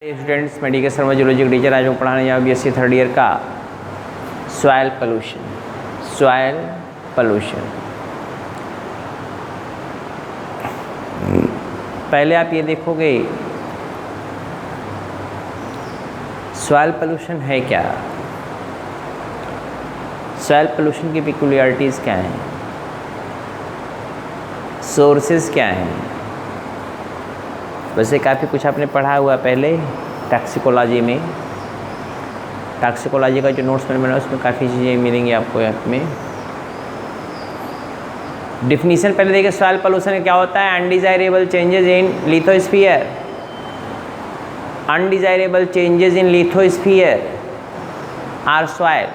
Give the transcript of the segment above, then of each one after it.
Students, medical सर्वोलॉजी के teacher आज मैं पढ़ाने जाऊँ BSc थर्ड ईयर का सॉइल पोल्यूशन। पहले आप ये देखोगे सॉइल पोल्यूशन है क्या, सॉइल पोल्यूशन की पिक्युलियरिटीज़ क्या हैं, सोर्सेज क्या हैं। वैसे काफ़ी कुछ आपने पढ़ा हुआ पहले टॉक्सिकोलॉजी में। टॉक्सिकोलॉजी का जो नोट्स मैंने बनाया उसमें काफ़ी चीज़ें मिलेंगी आपको यहाँ में। डिफिनीशन पहले देखिए, सॉइल पोल्यूशन क्या होता है। Undesirable changes in lithosphere, undesirable changes in lithosphere or soil.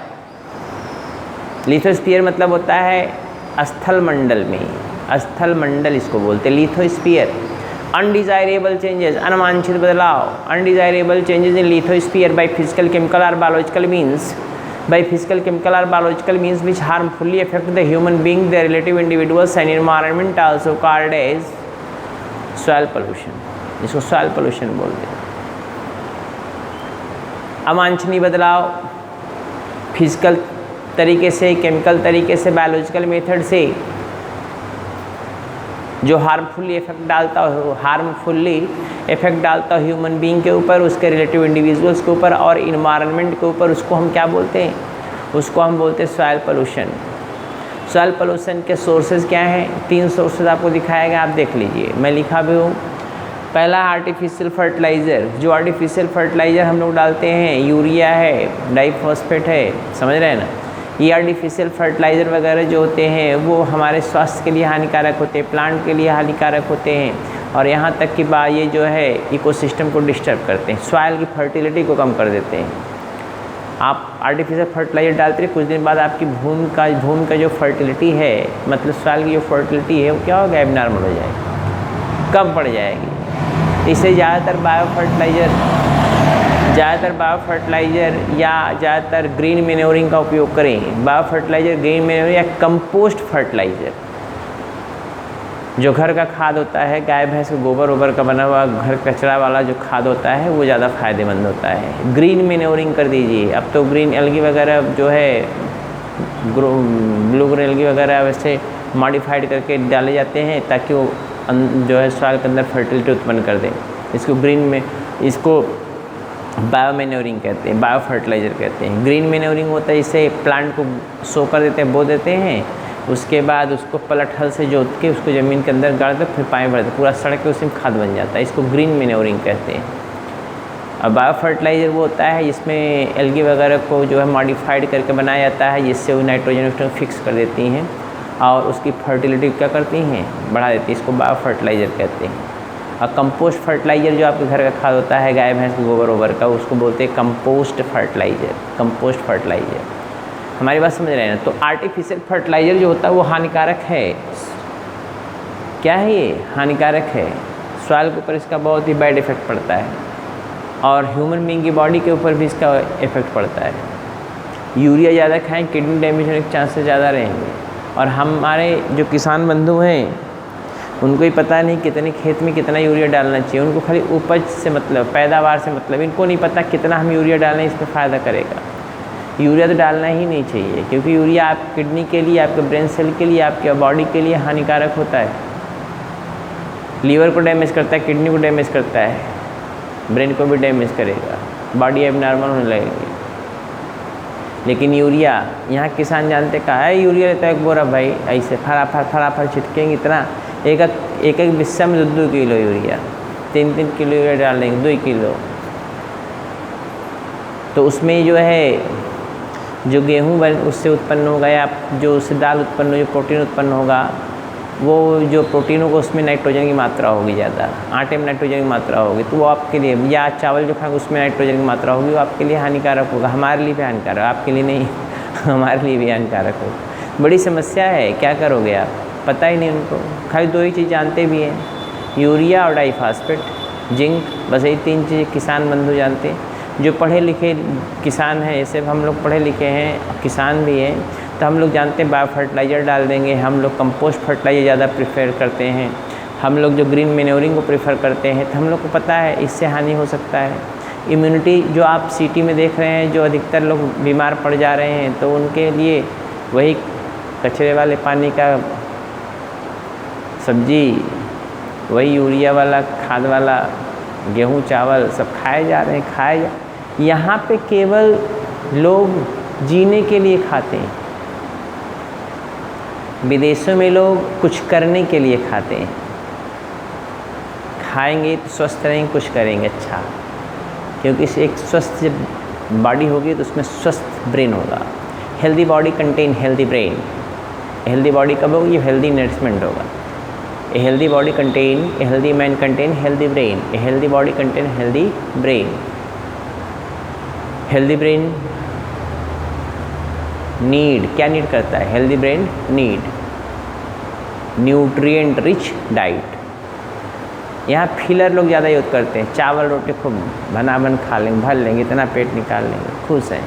Lithosphere मतलब होता है स्थल मंडल में, स्थल मंडल इसको बोलते हैं लिथोस्फीयर। अनडिजायरेबल चेंजेस, अनवांछित बदलाव, undesirable changes in lithosphere by physical, chemical और biological means, by physical, chemical और biological means which harmfully affect the human being, their relative individuals and environment, also called as soil pollution। इसको soil pollution बोलते हैं। अवांछनीय बदलाव physical तरीके से, chemical तरीके से, बायोलॉजिकल मेथड से जो हार्मफुली इफेक्ट डालता हो, हार्मफुली इफेक्ट डालता हो ह्यूमन बीइंग के ऊपर, उसके रिलेटिव इंडिविजुअल्स के ऊपर और इन्वायरमेंट के ऊपर, उसको हम क्या बोलते हैं, उसको हम बोलते हैं सॉइल पोल्यूशन। सॉइल पोल्यूशन के सोर्सेज क्या हैं? 3 सोर्सेज आपको दिखाया गया, आप देख लीजिए, मैं लिखा भी हूँ। पहला आर्टिफिशियल फर्टिलाइज़र, जो आर्टिफिशियल फर्टिलाइज़र हम लोग डालते हैं, यूरिया है, डाइफॉस्फेट है, समझ रहे हैं ना। ये आर्टिफिशियल फर्टिलाइज़र वगैरह जो होते हैं वो हमारे स्वास्थ्य के लिए हानिकारक होते हैं, प्लांट के लिए हानिकारक होते हैं, और यहाँ तक कि ये जो है इकोसिस्टम को डिस्टर्ब करते हैं, सॉइल की फर्टिलिटी को कम कर देते हैं। आप आर्टिफिशियल फर्टिलाइज़र डालते हैं, कुछ दिन बाद आपकी भूमि का जो फर्टिलिटी है, मतलब सॉइल की जो फर्टिलिटी है वो क्या होगा, एबनॉर्मल हो जाएगी, कम पड़ जाएगी। इससे ज़्यादातर बायो फर्टिलाइज़र या ज़्यादातर ग्रीन मैन्योरिंग का उपयोग करें। बायो फर्टिलाइज़र, ग्रीन मैन्योरिंग या कंपोस्ट फर्टिलाइज़र, जो घर का खाद होता है, गाय भैंस के गोबर का बना हुआ घर कचरा वाला जो खाद होता है वो ज़्यादा फ़ायदेमंद होता है। ग्रीन मैन्योरिंग कर दीजिए। अब तो ग्रीन एल्गी वगैरह जो है, ब्लू ग्रीन एल्गी वगैरह वैसे मॉडिफाइड करके डाले जाते हैं ताकि वो जो है सॉइल के अंदर फर्टिलिटी उत्पन्न कर दें। इसको बायो मैन्योरिंग कहते हैं, बायो फर्टिलाइज़र कहते हैं। ग्रीन मैन्योरिंग होता है, इससे प्लांट को सो कर देते हैं, बो देते हैं, उसके बाद उसको पलट हल से जोत के उसको ज़मीन के अंदर गाड़ दो, फिर पानी भर दो, पूरा सड़ के उसी में खाद बन जाता है। इसको ग्रीन मैन्योरिंग कहते हैं। अब बायो फर्टिलाइज़र वो होता है जिसमें एल्गी वगैरह को जो है मॉडिफाइड करके बनाया जाता है, जिससे वो नाइट्रोजन उसमें फिक्स कर देती हैं और उसकी फर्टिलिटी क्या करती हैं, बढ़ा देती है। इसको बायो फर्टिलाइज़र कहते हैं। और कंपोस्ट फर्टिलाइज़र जो आपके घर का खाद होता है, गाय भैंस के गोबर का, उसको बोलते हैं कंपोस्ट फर्टिलाइज़र। कंपोस्ट फर्टिलाइज़र, हमारी बात समझ रहे हैं ना। तो आर्टिफिशियल फर्टिलाइज़र जो होता है वो हानिकारक है। क्या है ये? हानिकारक है। सॉइल के ऊपर इसका बहुत ही बैड इफेक्ट पड़ता है और ह्यूमन बीइंग की बॉडी के ऊपर भी इसका इफेक्ट पड़ता है। यूरिया ज़्यादा खाएँ, किडनी डैमेज होने के चांसेस ज़्यादा रहेंगे। और हमारे जो किसान बंधु हैं उनको ही पता नहीं कितने खेत में कितना यूरिया डालना चाहिए, उनको खाली उपज से मतलब, पैदावार से मतलब, इनको नहीं पता कितना हम यूरिया डालें इसमें फ़ायदा करेगा। यूरिया तो डालना ही नहीं चाहिए, क्योंकि यूरिया आप किडनी के लिए, आपके ब्रेन सेल के लिए, आपके बॉडी के लिए हानिकारक होता है। लीवर को डैमेज करता है, किडनी को डैमेज करता है, ब्रेन को भी डैमेज करेगा, बॉडी एबनॉर्मल होने लगेगी। लेकिन यूरिया, यहाँ किसान जानते कहा है, यूरिया लेता है एक बोरा भाई, ऐसे फराफर छिटकेंगे इतना, एक बिस्सा में 2 किलो यूरिया, 3 किलो यूरिया डाल देंगे, 2 किलो। तो उसमें जो है जो गेहूँ उससे उत्पन्न होगा, या जो उससे दाल उत्पन्न हो, जो प्रोटीन उत्पन्न होगा, वो जो प्रोटीन होगा उसमें नाइट्रोजन की मात्रा होगी ज़्यादा, आटे में नाइट्रोजन की मात्रा होगी, तो वो आपके लिए, या चावल जो खाएंगे उसमें नाइट्रोजन की मात्रा होगी, वो आपके लिए हानिकारक होगा। हमारे लिए भी हानिकारक, आपके लिए नहीं हमारे लिए भी हानिकारक होगा। बड़ी समस्या है, क्या करोगे आप, पता ही नहीं उनको। खाली 2 ही चीज़ जानते भी हैं, यूरिया और डाइफॉस्फेट, जिंक, बस यही 3 चीज़ें किसान बंधु जानते हैं। जो पढ़े लिखे किसान हैं, जैसे हम लोग पढ़े लिखे हैं, किसान भी हैं, तो हम लोग जानते हैं बायो फर्टिलाइज़र डाल देंगे, हम लोग कंपोस्ट फर्टिलाइज़र ज़्यादा प्रेफर करते हैं, हम लोग जो ग्रीन मैन्योरिंग को प्रेफर करते हैं, तो हम लोग को पता है इससे हानि हो सकता है। इम्यूनिटी जो आप सिटी में देख रहे हैं, जो अधिकतर लोग बीमार पड़ जा रहे हैं, तो उनके लिए वही कचरे वाले पानी का सब्जी, वही यूरिया वाला खाद वाला गेहूँ चावल सब खाए जा रहे हैं। यहाँ पे केवल लोग जीने के लिए खाते हैं, विदेशों में लोग कुछ करने के लिए खाते हैं। खाएंगे तो स्वस्थ रहेंगे, कुछ करेंगे अच्छा, क्योंकि इस एक स्वस्थ जब बॉडी होगी तो उसमें स्वस्थ ब्रेन होगा। Healthy body contain healthy brain. Healthy body कब होगी? हेल्दी नरिशमेंट होगा। A healthy body contain a healthy man contain healthy brain. A healthy body contain healthy brain. Healthy brain need, क्या नीड करता है? Healthy brain need nutrient rich diet. यहाँ filler लोग ज़्यादा use करते हैं, चावल रोटी खूब भनाभन खा लेंगे, भर लेंगे, इतना पेट निकाल लेंगे, खुश हैं,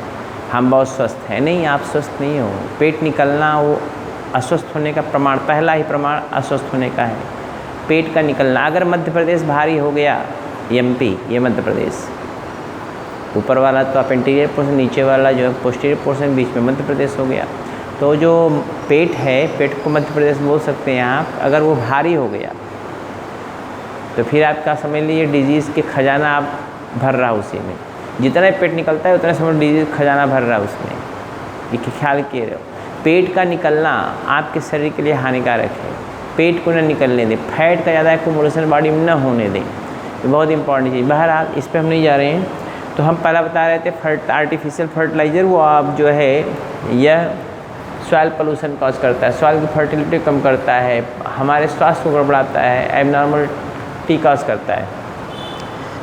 हम बहुत स्वस्थ हैं। नहीं, आप स्वस्थ नहीं हो। पेट निकलना वो अस्वस्थ होने का प्रमाण, पहला ही प्रमाण अस्वस्थ होने का है, पेट का निकलना। अगर मध्य प्रदेश भारी हो गया, एमपी, ये मध्य प्रदेश, ऊपर वाला तो आप इंटीरियर पोर्शन, नीचे वाला जो है पोस्टीरियर पोर्शन, बीच में मध्य प्रदेश हो गया, तो जो पेट है, पेट को मध्य प्रदेश बोल सकते हैं आप। अगर वो भारी हो गया तो फिर आपका समझ लीजिए डिजीज़ के खजाना आप भर रहा उसी में। जितना पेट निकलता है उतना समझ डिजीज़ खजाना भर रहा उसमें। ये ख्याल किए रहो, पेट का निकलना आपके शरीर के लिए हानिकारक है। पेट को न निकलने दें, फैट का ज़्यादा एक्युमुलेशन बॉडी में न होने दें, ये बहुत इंपॉर्टेंट चीज़। बहरहाल इस पर हम नहीं जा रहे हैं। तो हम पहला बता रहे थे आर्टिफिशियल फर्टिलाइज़र, वो आप जो है यह सॉइल पोल्यूशन कॉज करता है, सॉइल की फर्टिलिटी कम करता है, हमारे स्वास्थ्य को गड़बड़ाता है, एबनॉर्मलिटी कॉज करता है।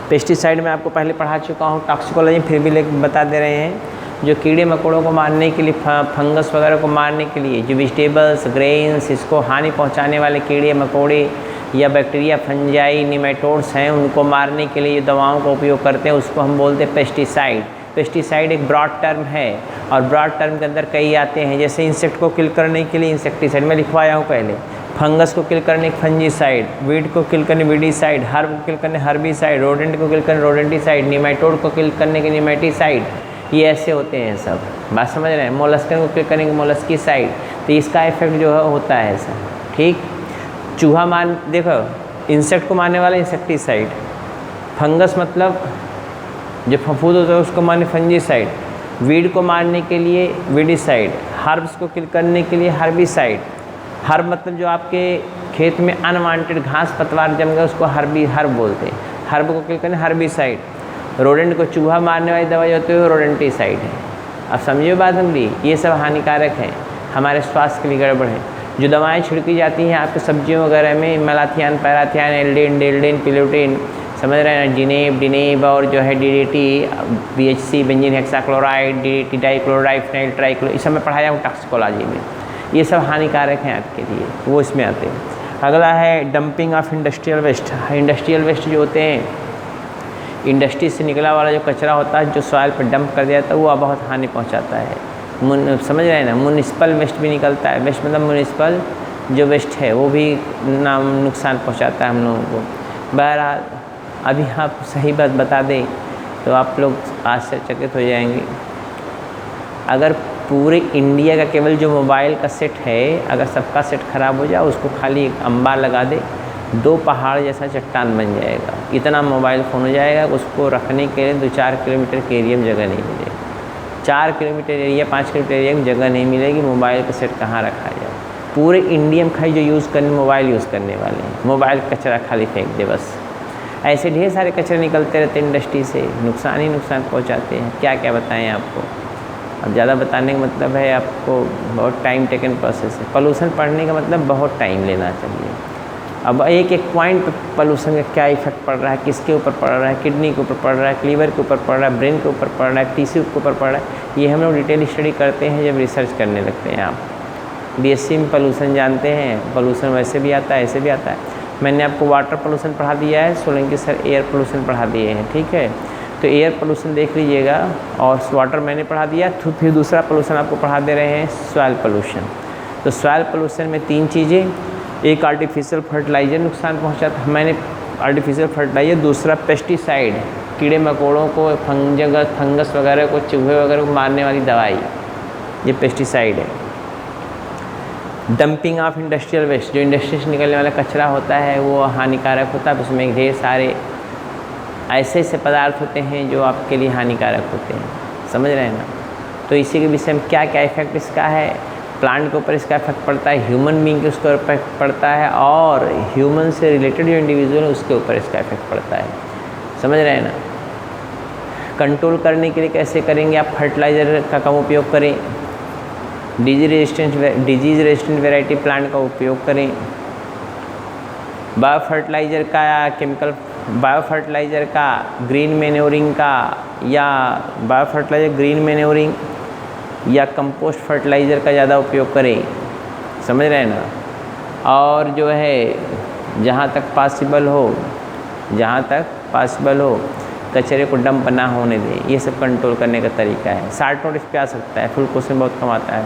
पेस्टिसाइड में आपको पहले पढ़ा चुका हूँ, टॉक्सिकोलॉजी फिर भी बता दे रहे हैं। जो कीड़े मकोड़ों को मारने के लिए, फंगस वगैरह को मारने के लिए, जो वेजिटेबल्स, ग्रेन्स, इसको हानि पहुँचाने वाले कीड़े मकोड़े या बैक्टीरिया, फंजाई, निमेटोड्स हैं, उनको मारने के लिए दवाओं का उपयोग करते हैं, उसको हम बोलते हैं पेस्टिसाइड। पेस्टिसाइड एक ब्रॉड टर्म है और ब्रॉड टर्म के अंदर कई आते हैं। जैसे इंसेक्ट को किल करने के लिए इंसेक्टिसाइड मैं लिखवाया हूँ पहले, फंगस को किल करने फंजीसाइड, वीड को किल करने वीडीसाइड, हर्ब को किल करने हर्बिसाइड, रोडेंट को किल करने रोडेंटिसाइड, निमेटोड को किल करने के निमेटिसाइड। ये ऐसे होते हैं सब, बात समझ रहे हैं। मोलस्कन को किल करने के मोलस्कीसाइड। तो इसका इफेक्ट जो है होता है ऐसा, ठीक। चूहा मार, देखो इंसेक्ट को मारने वाला इंसेक्टिसाइड, फंगस मतलब जो फफूंद होता है उसको मारने फंजीसाइड, वीड को मारने के लिए वीडीसाइड, हर्ब्स को किल करने के लिए हर्बिसाइड। हर्ब मतलब जो आपके खेत में अनवांटेड घास पतवार जम गया उसको हर्ब बोलते हैं, हर्ब को किल करने हर्बिसाइड। रोडेंट को चूहा मारने वाली दवाई होती है रोडेंटिसाइड है। अब समझिए बात हमारी, ये सब हानिकारक हैं, हमारे स्वास्थ्य के लिए गड़बड़ है। जो दवाएं छिड़की जाती हैं आपके सब्जियों वगैरह में, मेलाथियान, पैराथियान, एल्डेन, डेल्डेन, पिलोटिन, समझ रहे हैं, जिनेब, डिनेब और जो है DDT, BHC, benzene hexachloride, DDT dichloride, phenyl ट्राइक्लो, इस सब मैं पढ़ाया हूँ टॉक्सिकोलॉजी में। ये सब हानिकारक हैं आपके लिए, वो इसमें आते हैं। अगला है dumping of industrial waste. Industrial waste जो होते हैं, इंडस्ट्री से निकला वाला जो कचरा होता है, जो सॉइल पर डंप कर दिया जाता है, वो बहुत हानि पहुँचाता है। समझ रहे हैं ना, म्युनिसिपल वेस्ट भी निकलता है। वेस्ट मतलब म्युनिसिपल जो वेस्ट है वो भी नुकसान पहुंचाता है हम लोगों को। बहरहाल अभी आप सही बात बता दें तो आप लोग आश्चर्यचकित हो जाएंगे। अगर पूरे इंडिया का केवल जो मोबाइल का सेट है, अगर सबका सेट ख़राब हो जाए, उसको खाली एक अंबार लगा दे, 2 पहाड़ जैसा चट्टान बन जाएगा। इतना मोबाइल फ़ोन हो जाएगा, उसको रखने के लिए 2-4 किलोमीटर के एरिया में जगह नहीं मिलेगी। 4 किलोमीटर एरिया, 5 किलोमीटर एरिया में जगह नहीं मिलेगी, मोबाइल का सेट कहाँ रखा जाए। पूरे इंडिया में खाली जो यूज़ करने, मोबाइल यूज़ करने वाले हैं, मोबाइल कचरा खाली फेंक दे बस। ऐसे ढेर सारे कचरे निकलते रहते हैं इंडस्ट्री से, नुकसान ही नुकसान पहुंचाते हैं। क्या क्या बताएं आपको, अब ज़्यादा बताने का मतलब है आपको बहुत टाइम टेकन प्रोसेस है। पोल्यूशन पढ़ने का मतलब बहुत टाइम लेना चाहिए। अब एक एक पॉइंट पर पोल्यूशन का क्या इफेक्ट पड़ रहा है, किसके ऊपर पड़ रहा है, किडनी के ऊपर पड़ रहा है, लीवर के ऊपर पड़ रहा है, ब्रेन के ऊपर पड़ रहा है, टिश्यू के ऊपर पड़ रहा है, ये हम लोग डिटेल स्टडी करते हैं जब रिसर्च करने लगते हैं। आप बीएससी में पोल्यूशन जानते हैं, पोल्यूशन वैसे भी आता है, ऐसे भी आता है। मैंने आपको वाटर पोल्यूशन पढ़ा दिया है, सोलंकी सर एयर पोल्यूशन पढ़ा दिए हैं, ठीक है। तो एयर पोल्यूशन देख लीजिएगा, और वाटर मैंने पढ़ा दिया, फिर दूसरा पोल्यूशन आपको पढ़ा दे रहे हैं सॉइल पोल्यूशन। तो सॉइल पोल्यूशन में 3 चीज़ें, एक आर्टिफिशियल फर्टिलाइज़र नुकसान पहुंचाता है, मैंने आर्टिफिशियल फर्टिलाइज़र, दूसरा पेस्टिसाइड, कीड़े मकोड़ों को, फंगस वगैरह को, चूहे वगैरह को मारने वाली दवाई, ये पेस्टिसाइड है। डंपिंग ऑफ इंडस्ट्रियल वेस्ट, जो इंडस्ट्री से निकलने वाला कचरा होता है वो हानिकारक होता है, उसमें ढेर सारे ऐसे पदार्थ होते हैं जो आपके लिए हानिकारक होते हैं, समझ रहे हैं ना। तो इसी के विषय में क्या क्या इफेक्ट इसका है, प्लांट के ऊपर इसका इफेक्ट पड़ता है, ह्यूमन बीइंग के उसके ऊपर इफेक्ट पड़ता है, और ह्यूमन से रिलेटेड जो इंडिविजुअल है उसके ऊपर इसका इफेक्ट पड़ता है, समझ रहे हैं ना। कंट्रोल करने के लिए कैसे करेंगे आप, फर्टिलाइज़र का कम उपयोग करें, डिजीज रेजिस्टेंट वैरायटी प्लांट का उपयोग करें, बायो फर्टिलाइज़र का ग्रीन मैन्योरिंग का, या बायो फर्टिलाइज़र ग्रीन मैन्योरिंग या कंपोस्ट फर्टिलाइज़र का ज़्यादा उपयोग करें, समझ रहे हैं ना। और जो है जहाँ तक पॉसिबल हो कचरे को डंप ना होने दें, ये सब कंट्रोल करने का तरीका है। 60 नोट इस पे आ सकता है, फुल क्वेश्चन बहुत कम आता है,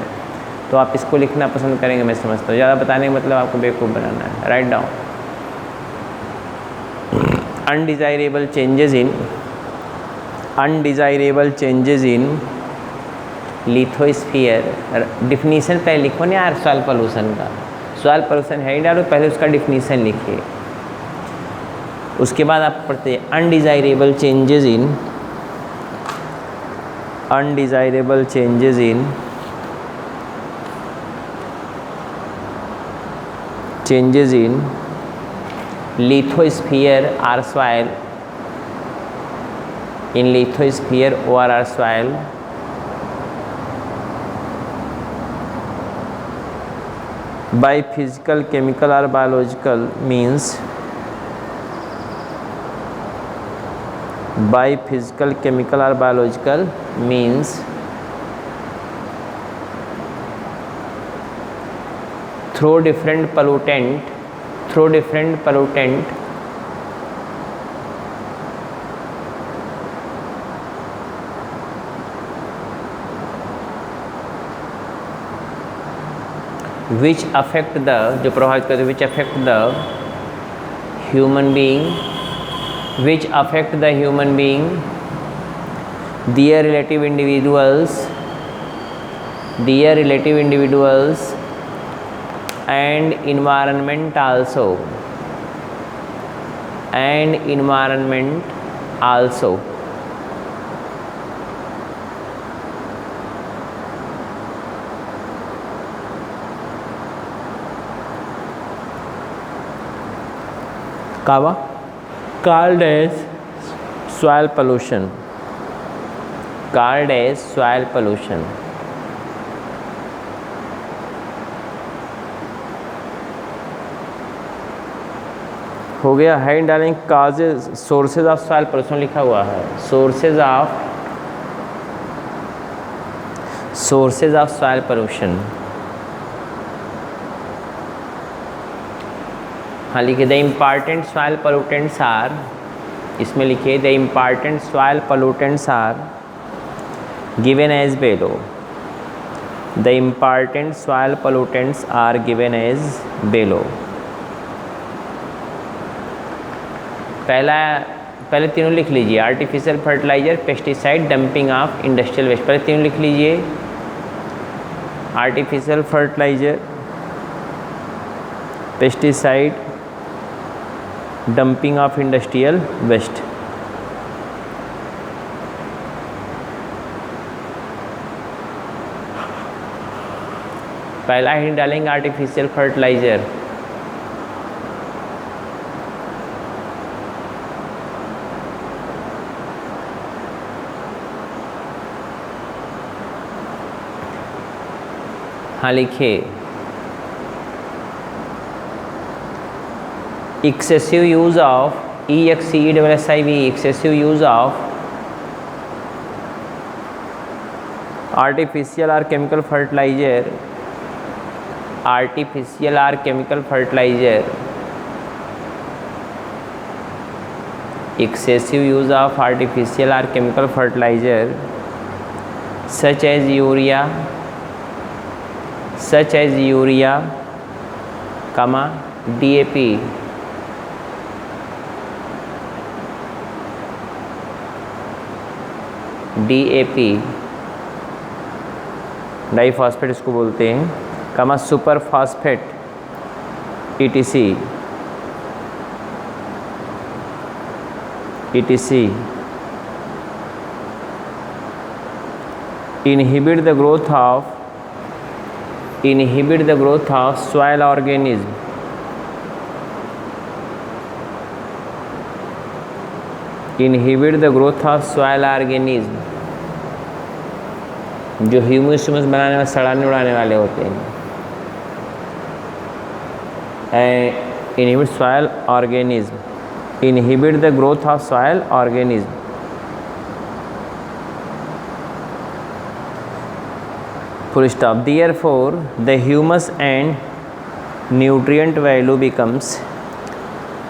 तो आप इसको लिखना पसंद करेंगे मैं समझता हूँ। ज़्यादा बताने का मतलब आपको बेवकूफ़ बनाना है। Write down. Undesirable changes in lithosphere, definition पहले लिखो ना यार सॉइल पोल्यूशन का। सॉइल पोल्यूशन है ही डालो, पहले उसका डिफिनीशन लिखिए, उसके बाद आप पढ़ते हैं undesirable changes in lithosphere or soil, in lithosphere or soil by physical, chemical or biological means, by physical, chemical or biological means through different pollutant which affect the, जो प्रभावित करते, which affect the human being, their relative individuals and environment also, called as soil pollution, हो गया। Heading डालेंगे causes, sources of soil pollution लिखा हुआ है, sources of soil pollution. हाँ लिखिए the important soil pollutants are, इसमें लिखिए the important soil pollutants are given as below, the important soil pollutants are given as below. पहले तीनों लिख लीजिए, artificial fertiliser, pesticide, dumping of industrial waste, पहले तीनों लिख लीजिए। Artificial fertiliser, pesticide, dumping of industrial waste. पहला ही डालेंगे आर्टिफिशियल फर्टिलाइज़र, हाँ लिखिए excessive use of EXCESSIV, excessive use of artificial or chemical fertilizer, excessive use of artificial or chemical fertilizer such as urea, comma DAP, DAP diphosphate इसको बोलते हैं, कमा super phosphate ETC, ETC inhibit the growth of soil organism, inhibit the growth of soil organism, जो humus बनाने में सड़ाने उड़ाने वाले होते हैं। Inhibit soil organism, inhibit the growth of soil organism. Full stop. Therefore the humus and nutrient value becomes,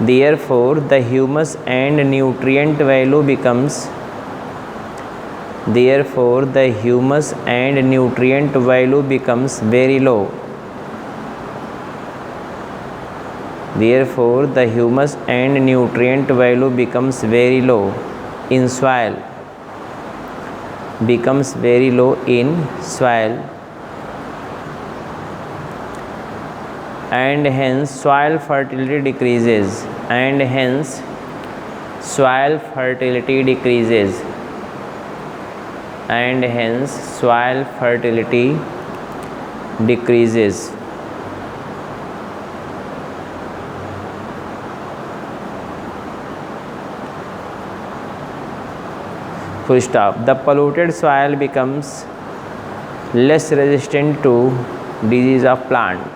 therefore the humus and nutrient value becomes, therefore the humus and nutrient value becomes very low, therefore the humus and nutrient value becomes very low in soil, becomes very low in soil, and hence soil fertility decreases, and hence soil fertility decreases, and hence soil fertility decreases। Full stop। The polluted soil becomes less resistant to disease of plant,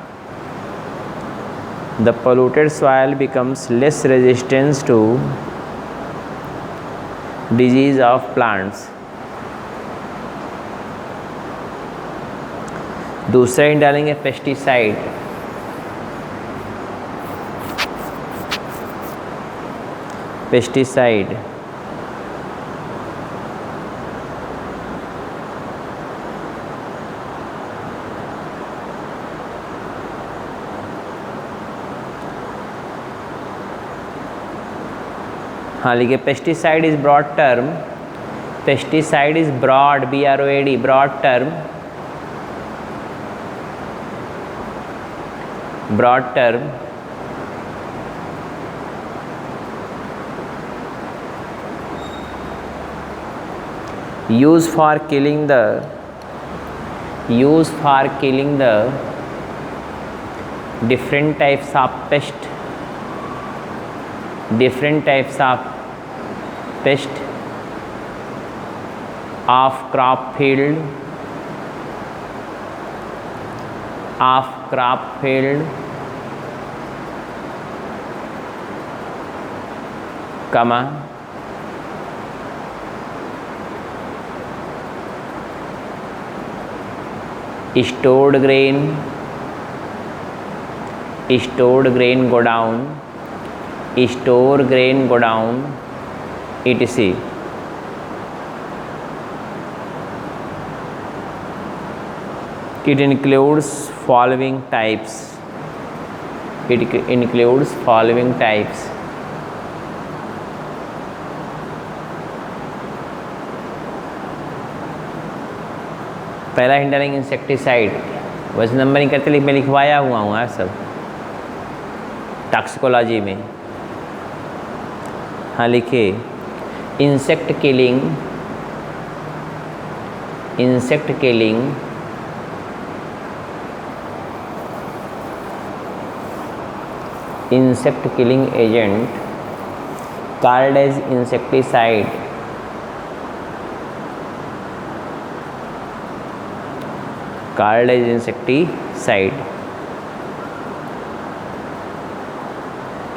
the polluted soil becomes less resistant to disease of plants। दूसरा ही डालेंगे pesticide. Pesticide हाँ लिखिए, pesticide is broad term, pesticide is broad, BROAD, broad term, broad term used for killing the different types of pest, different types of pest of crop field, of crop field, comma stored grain go down, stored grain go down, etc. It includes following types, it includes following types। पहला hint डालेंगे insecticide, वैसे number नहीं करते लेकिन मैं लिखवाया हुआ हूँ यार सब टॉक्सिकोलॉजी में। हाँ लिखिए, insect killing, insect killing insect killing agent called as insecticide, called as insecticide।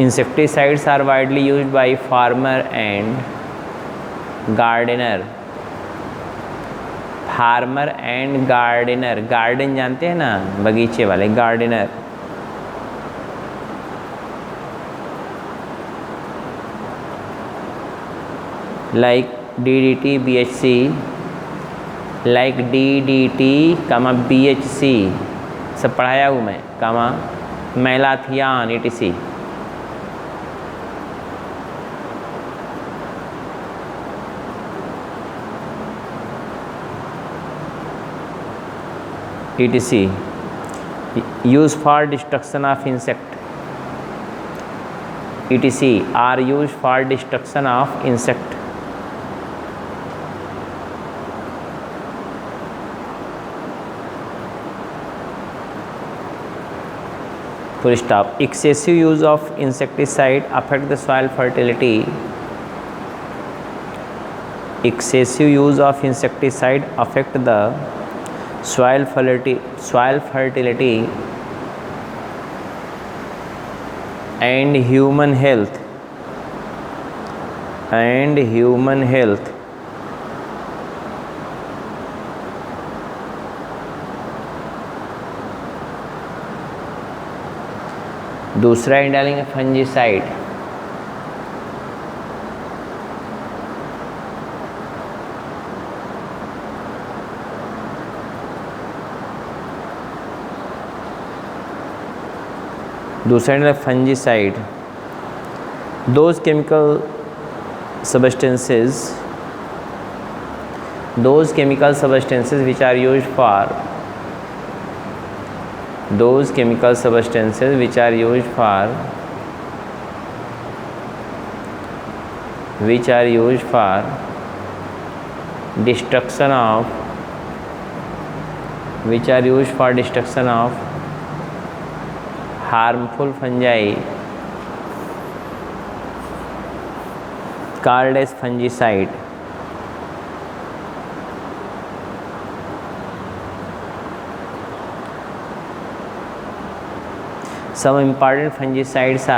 Insecticides are widely used by farmer and gardener, farmer and gardener, garden जानते हैं ना, बगीचे वाले, gardener. like DDT, BHC, like DDT, BHC सब पढ़ाया हूँ मैं, malathion etc. etc. used for destruction of insect etc. are used for destruction of insect. Full stop. Excessive use of insecticide affect the soil fertility. Excessive use of insecticide affect the soil fertility and human health. दूसरा ही डालेंगे fungicide. दूसरा fungicide. those chemical substances which are used for destruction of harmful fungi called as fungicide. Some important fungicides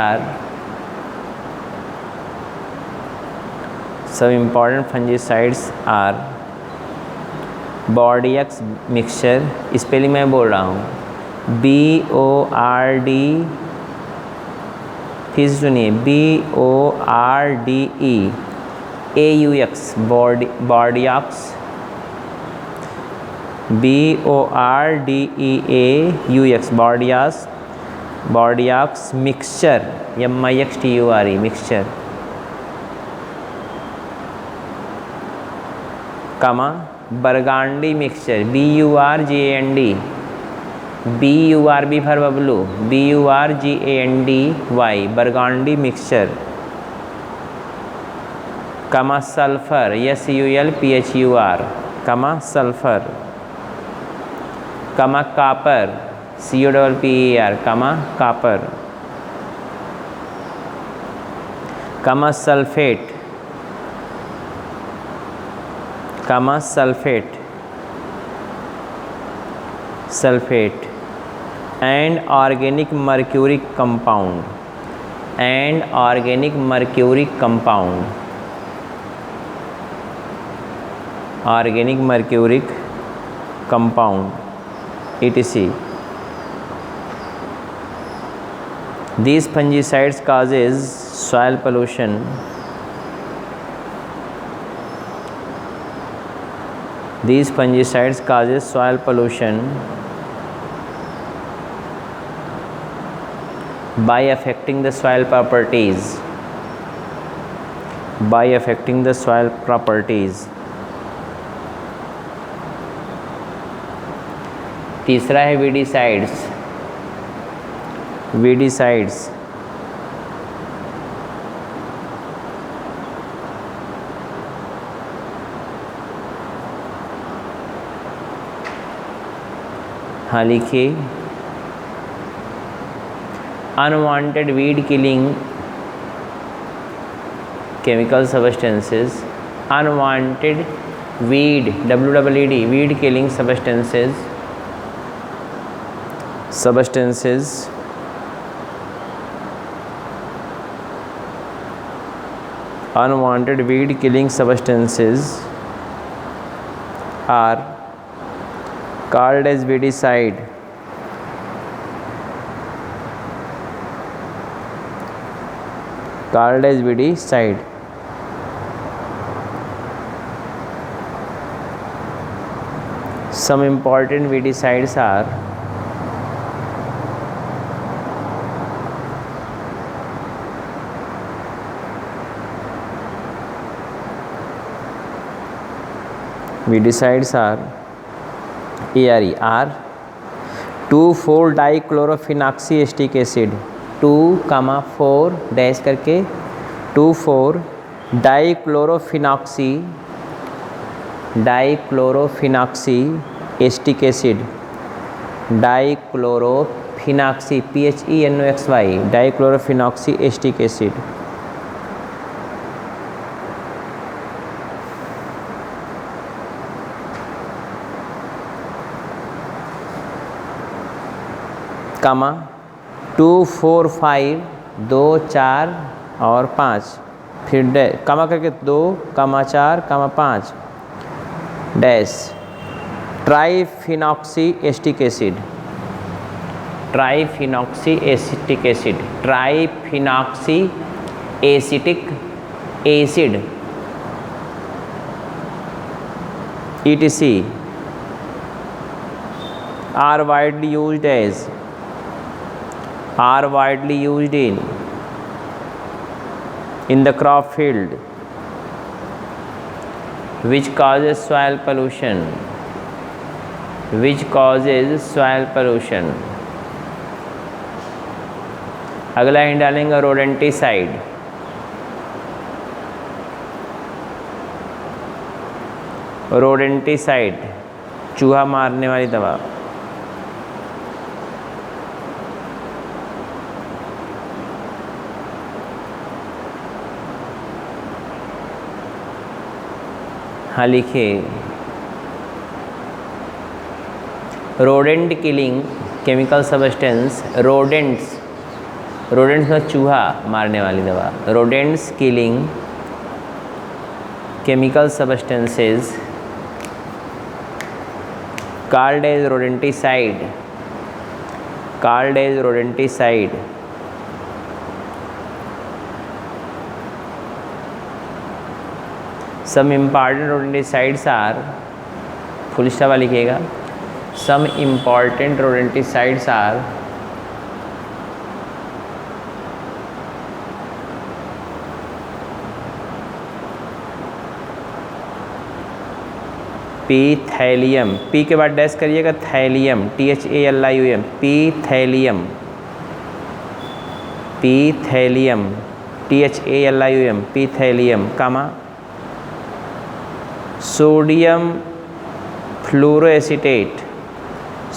are Bordeaux mixture. Spelling मैं बोल रहा हूँ BORD, फिर से सुनिए BORDEAUX Bordeaux, BORDEAUX Bordeaux mixture MIXTURE mixture, comma burgundy mixture BURGAND for बबलू BURGANDY burgundy mixture, comma sulphur SULPHUR comma sulphur, comma copper COPPER comma copper, comma sulphate and organic mercury compound etc. These fungicides causes soil pollution. By affecting the soil properties. तीसरा है weedicides. हाँ लिखिए. Unwanted weed killing chemical substances, unwanted weed killing substances unwanted weed killing substances are called as weedicide. Some important weedicides are weedicides are ARE are 2,4-dichlorophenoxy acetic acid 2,4 dash करके 2,4-dichlorophenoxy acetic acid dichlorophenoxy PHENOXY dichlorophenoxy acetic acid कामा 2, 4, 5 2, 4 और 5 फिर dash कामा करके 2, 4, 5 dash triphenoxy acetic acid triphenoxy acetic acid triphenoxy acetic acid etc are widely used in the crop field which causes soil pollution अगला hint डालेंगे rodenticide चूहा मारने वाली दवा हाँ लिखिए rodent killing chemical substance rodents का चूहा मारने वाली दवा rodents killing chemical substances called as rodenticide some important rodenticides are full stop लिखिएगा some important rodenticides are P thallium P के बाद डैश करिएगा thallium THALIUM P thallium comma sodium फ्लोरोएसीटेट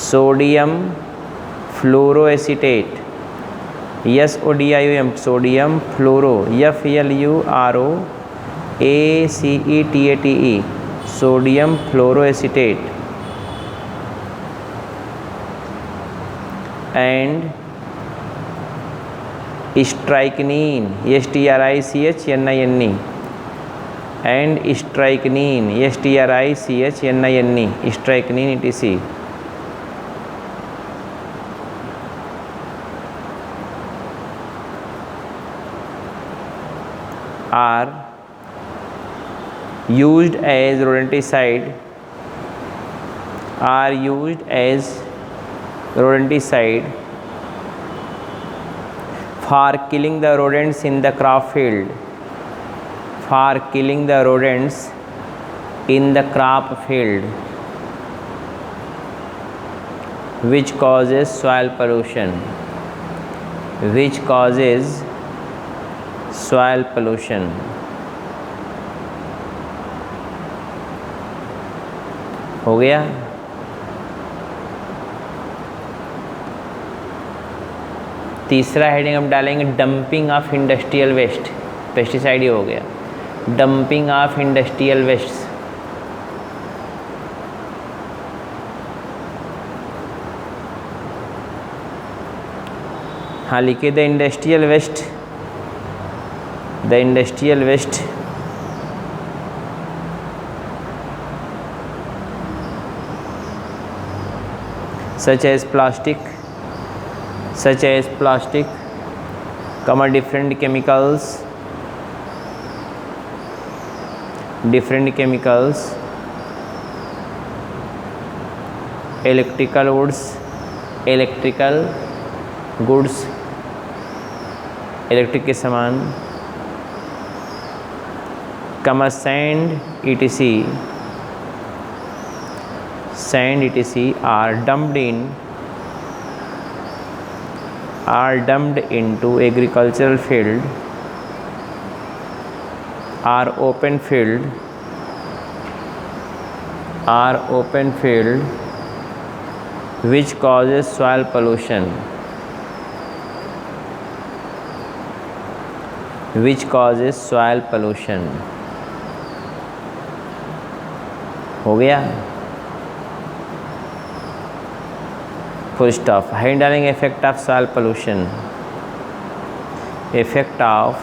SODIUM sodium fluoro FLUROACETATE sodium फ्लोरोएसीटेट and स्ट्राइकनीन STRICHNINE and स्ट्राइकनीन STRICHNINE स्ट्राइकनीन etc are used as rodenticide for killing the rodents in the crop field which causes soil pollution हो गया। तीसरा heading हम डालेंगे dumping of industrial waste, pesticide ही हो गया। Dumping of industrial waste, हाँ लिखिए the industrial waste such as plastic, different chemicals, electrical goods, electric के सामान, sand etc sand etc. are dumped into agricultural field or open field which causes soil pollution, हो गया, full stop. Heading डालेंगे effect of soil pollution, effect of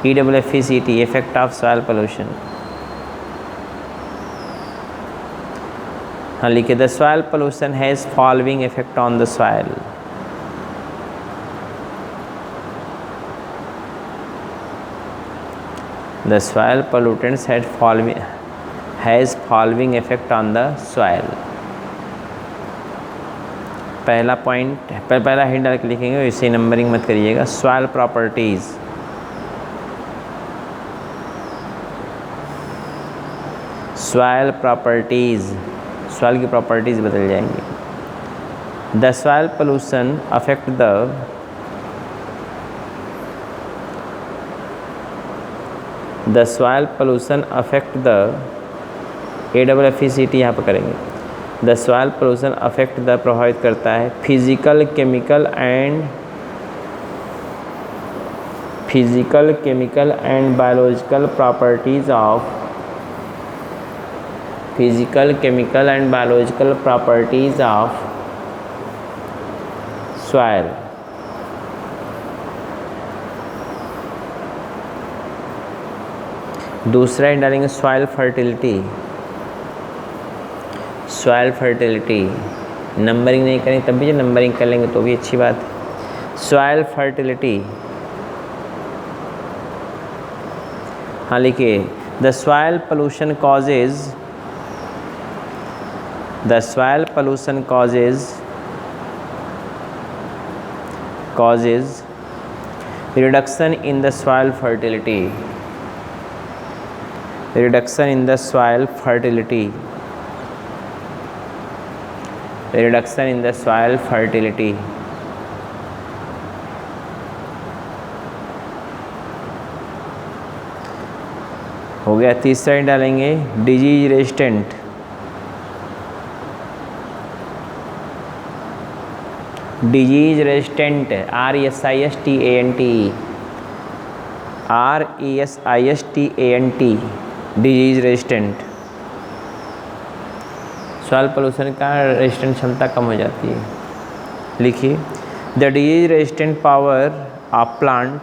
EFFECT, effect of soil pollution. हाँ लिखिए, the soil pollution has following effect on the soil. The soil pollutants has following effect on the soil। पहला point, पहला hint डाल के लिखेंगे, इसे numbering मत करिएगा। सॉइल प्रॉपर्टीज़, सॉइल की प्रॉपर्टीज़ बदल जाएंगी। The soil pollution affect the soil pollution affect the AFFECT यहाँ पर करेंगे। The soil pollution affect the प्रभावित करता है physical chemical and biological properties of soil. दूसरा इन डालेंगे सॉइल फर्टिलिटी। नंबरिंग नहीं करेंगे तब भी, जो नंबरिंग कर लेंगे तो भी अच्छी बात है। सॉइल फर्टिलिटी, हाँ लिखिए, the soil pollution causes reduction in the soil fertility, हो गया। तीसरा डालेंगे disease resistant, RESISTANT, disease resistant. Soil pollution का रेजिस्टेंट क्षमता कम हो जाती है। लिखिए, the disease resistant power of plant,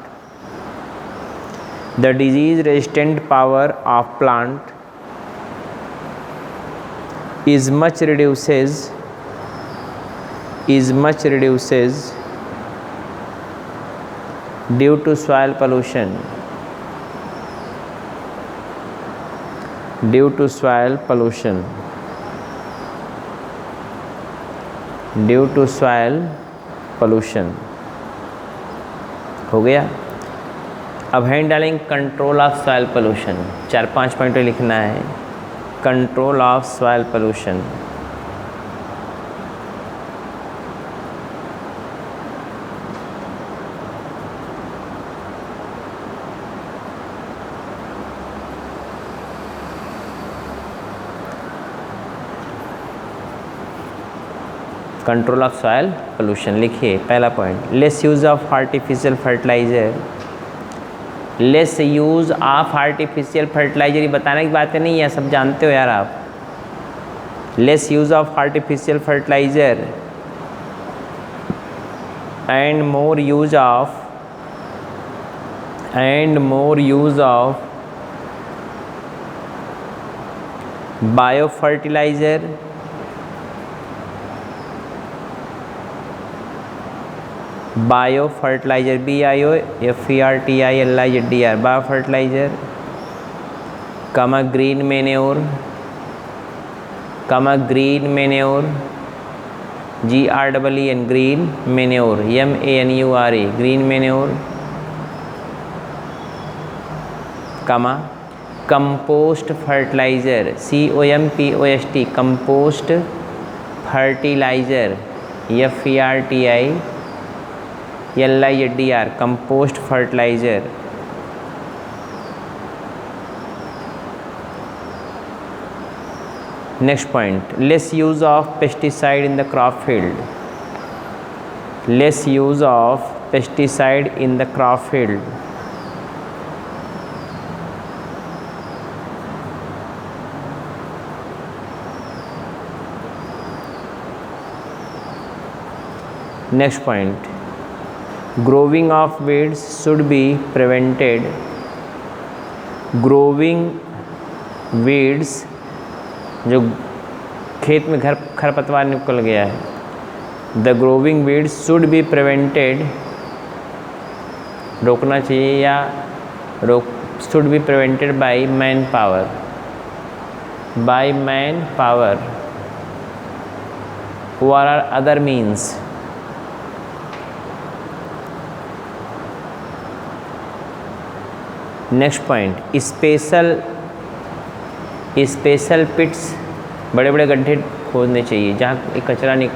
is much reduces due to soil pollution, हो गया। अब हैंड डालेंगे control of soil pollution. 4-5 point लिखना है। Control of soil pollution, control of soil pollution. लिखिए, पहला point, lace use of artificial fertiliser. Lace use of artificial fertiliser, ये बताने की बातें नहीं है, सब जानते हो यार आप। Lace use of artificial fertiliser and more use of bio fertiliser, BIO fertiliser, BIOFERTILIZER, bio fertiliser, green manure, green manure, GREEN, green manure, MANURE, green manure, compost fertiliser, COMPOST, compost fertiliser, FERTILIZER, compost fertiliser. Next point, lace use of pesticide in the crop field, lace use of pesticide in the crop field. Next point, growing of weeds should be prevented, growing weeds जो खेत में खरपतवार निकल गया है, the growing weeds should be prevented, रोकना चाहिए या should be prevented by man power, by man power or other means। Next point, special pits, बड़े बड़े गड्ढे खोदने चाहिए जहाँ एक कचरा नहीं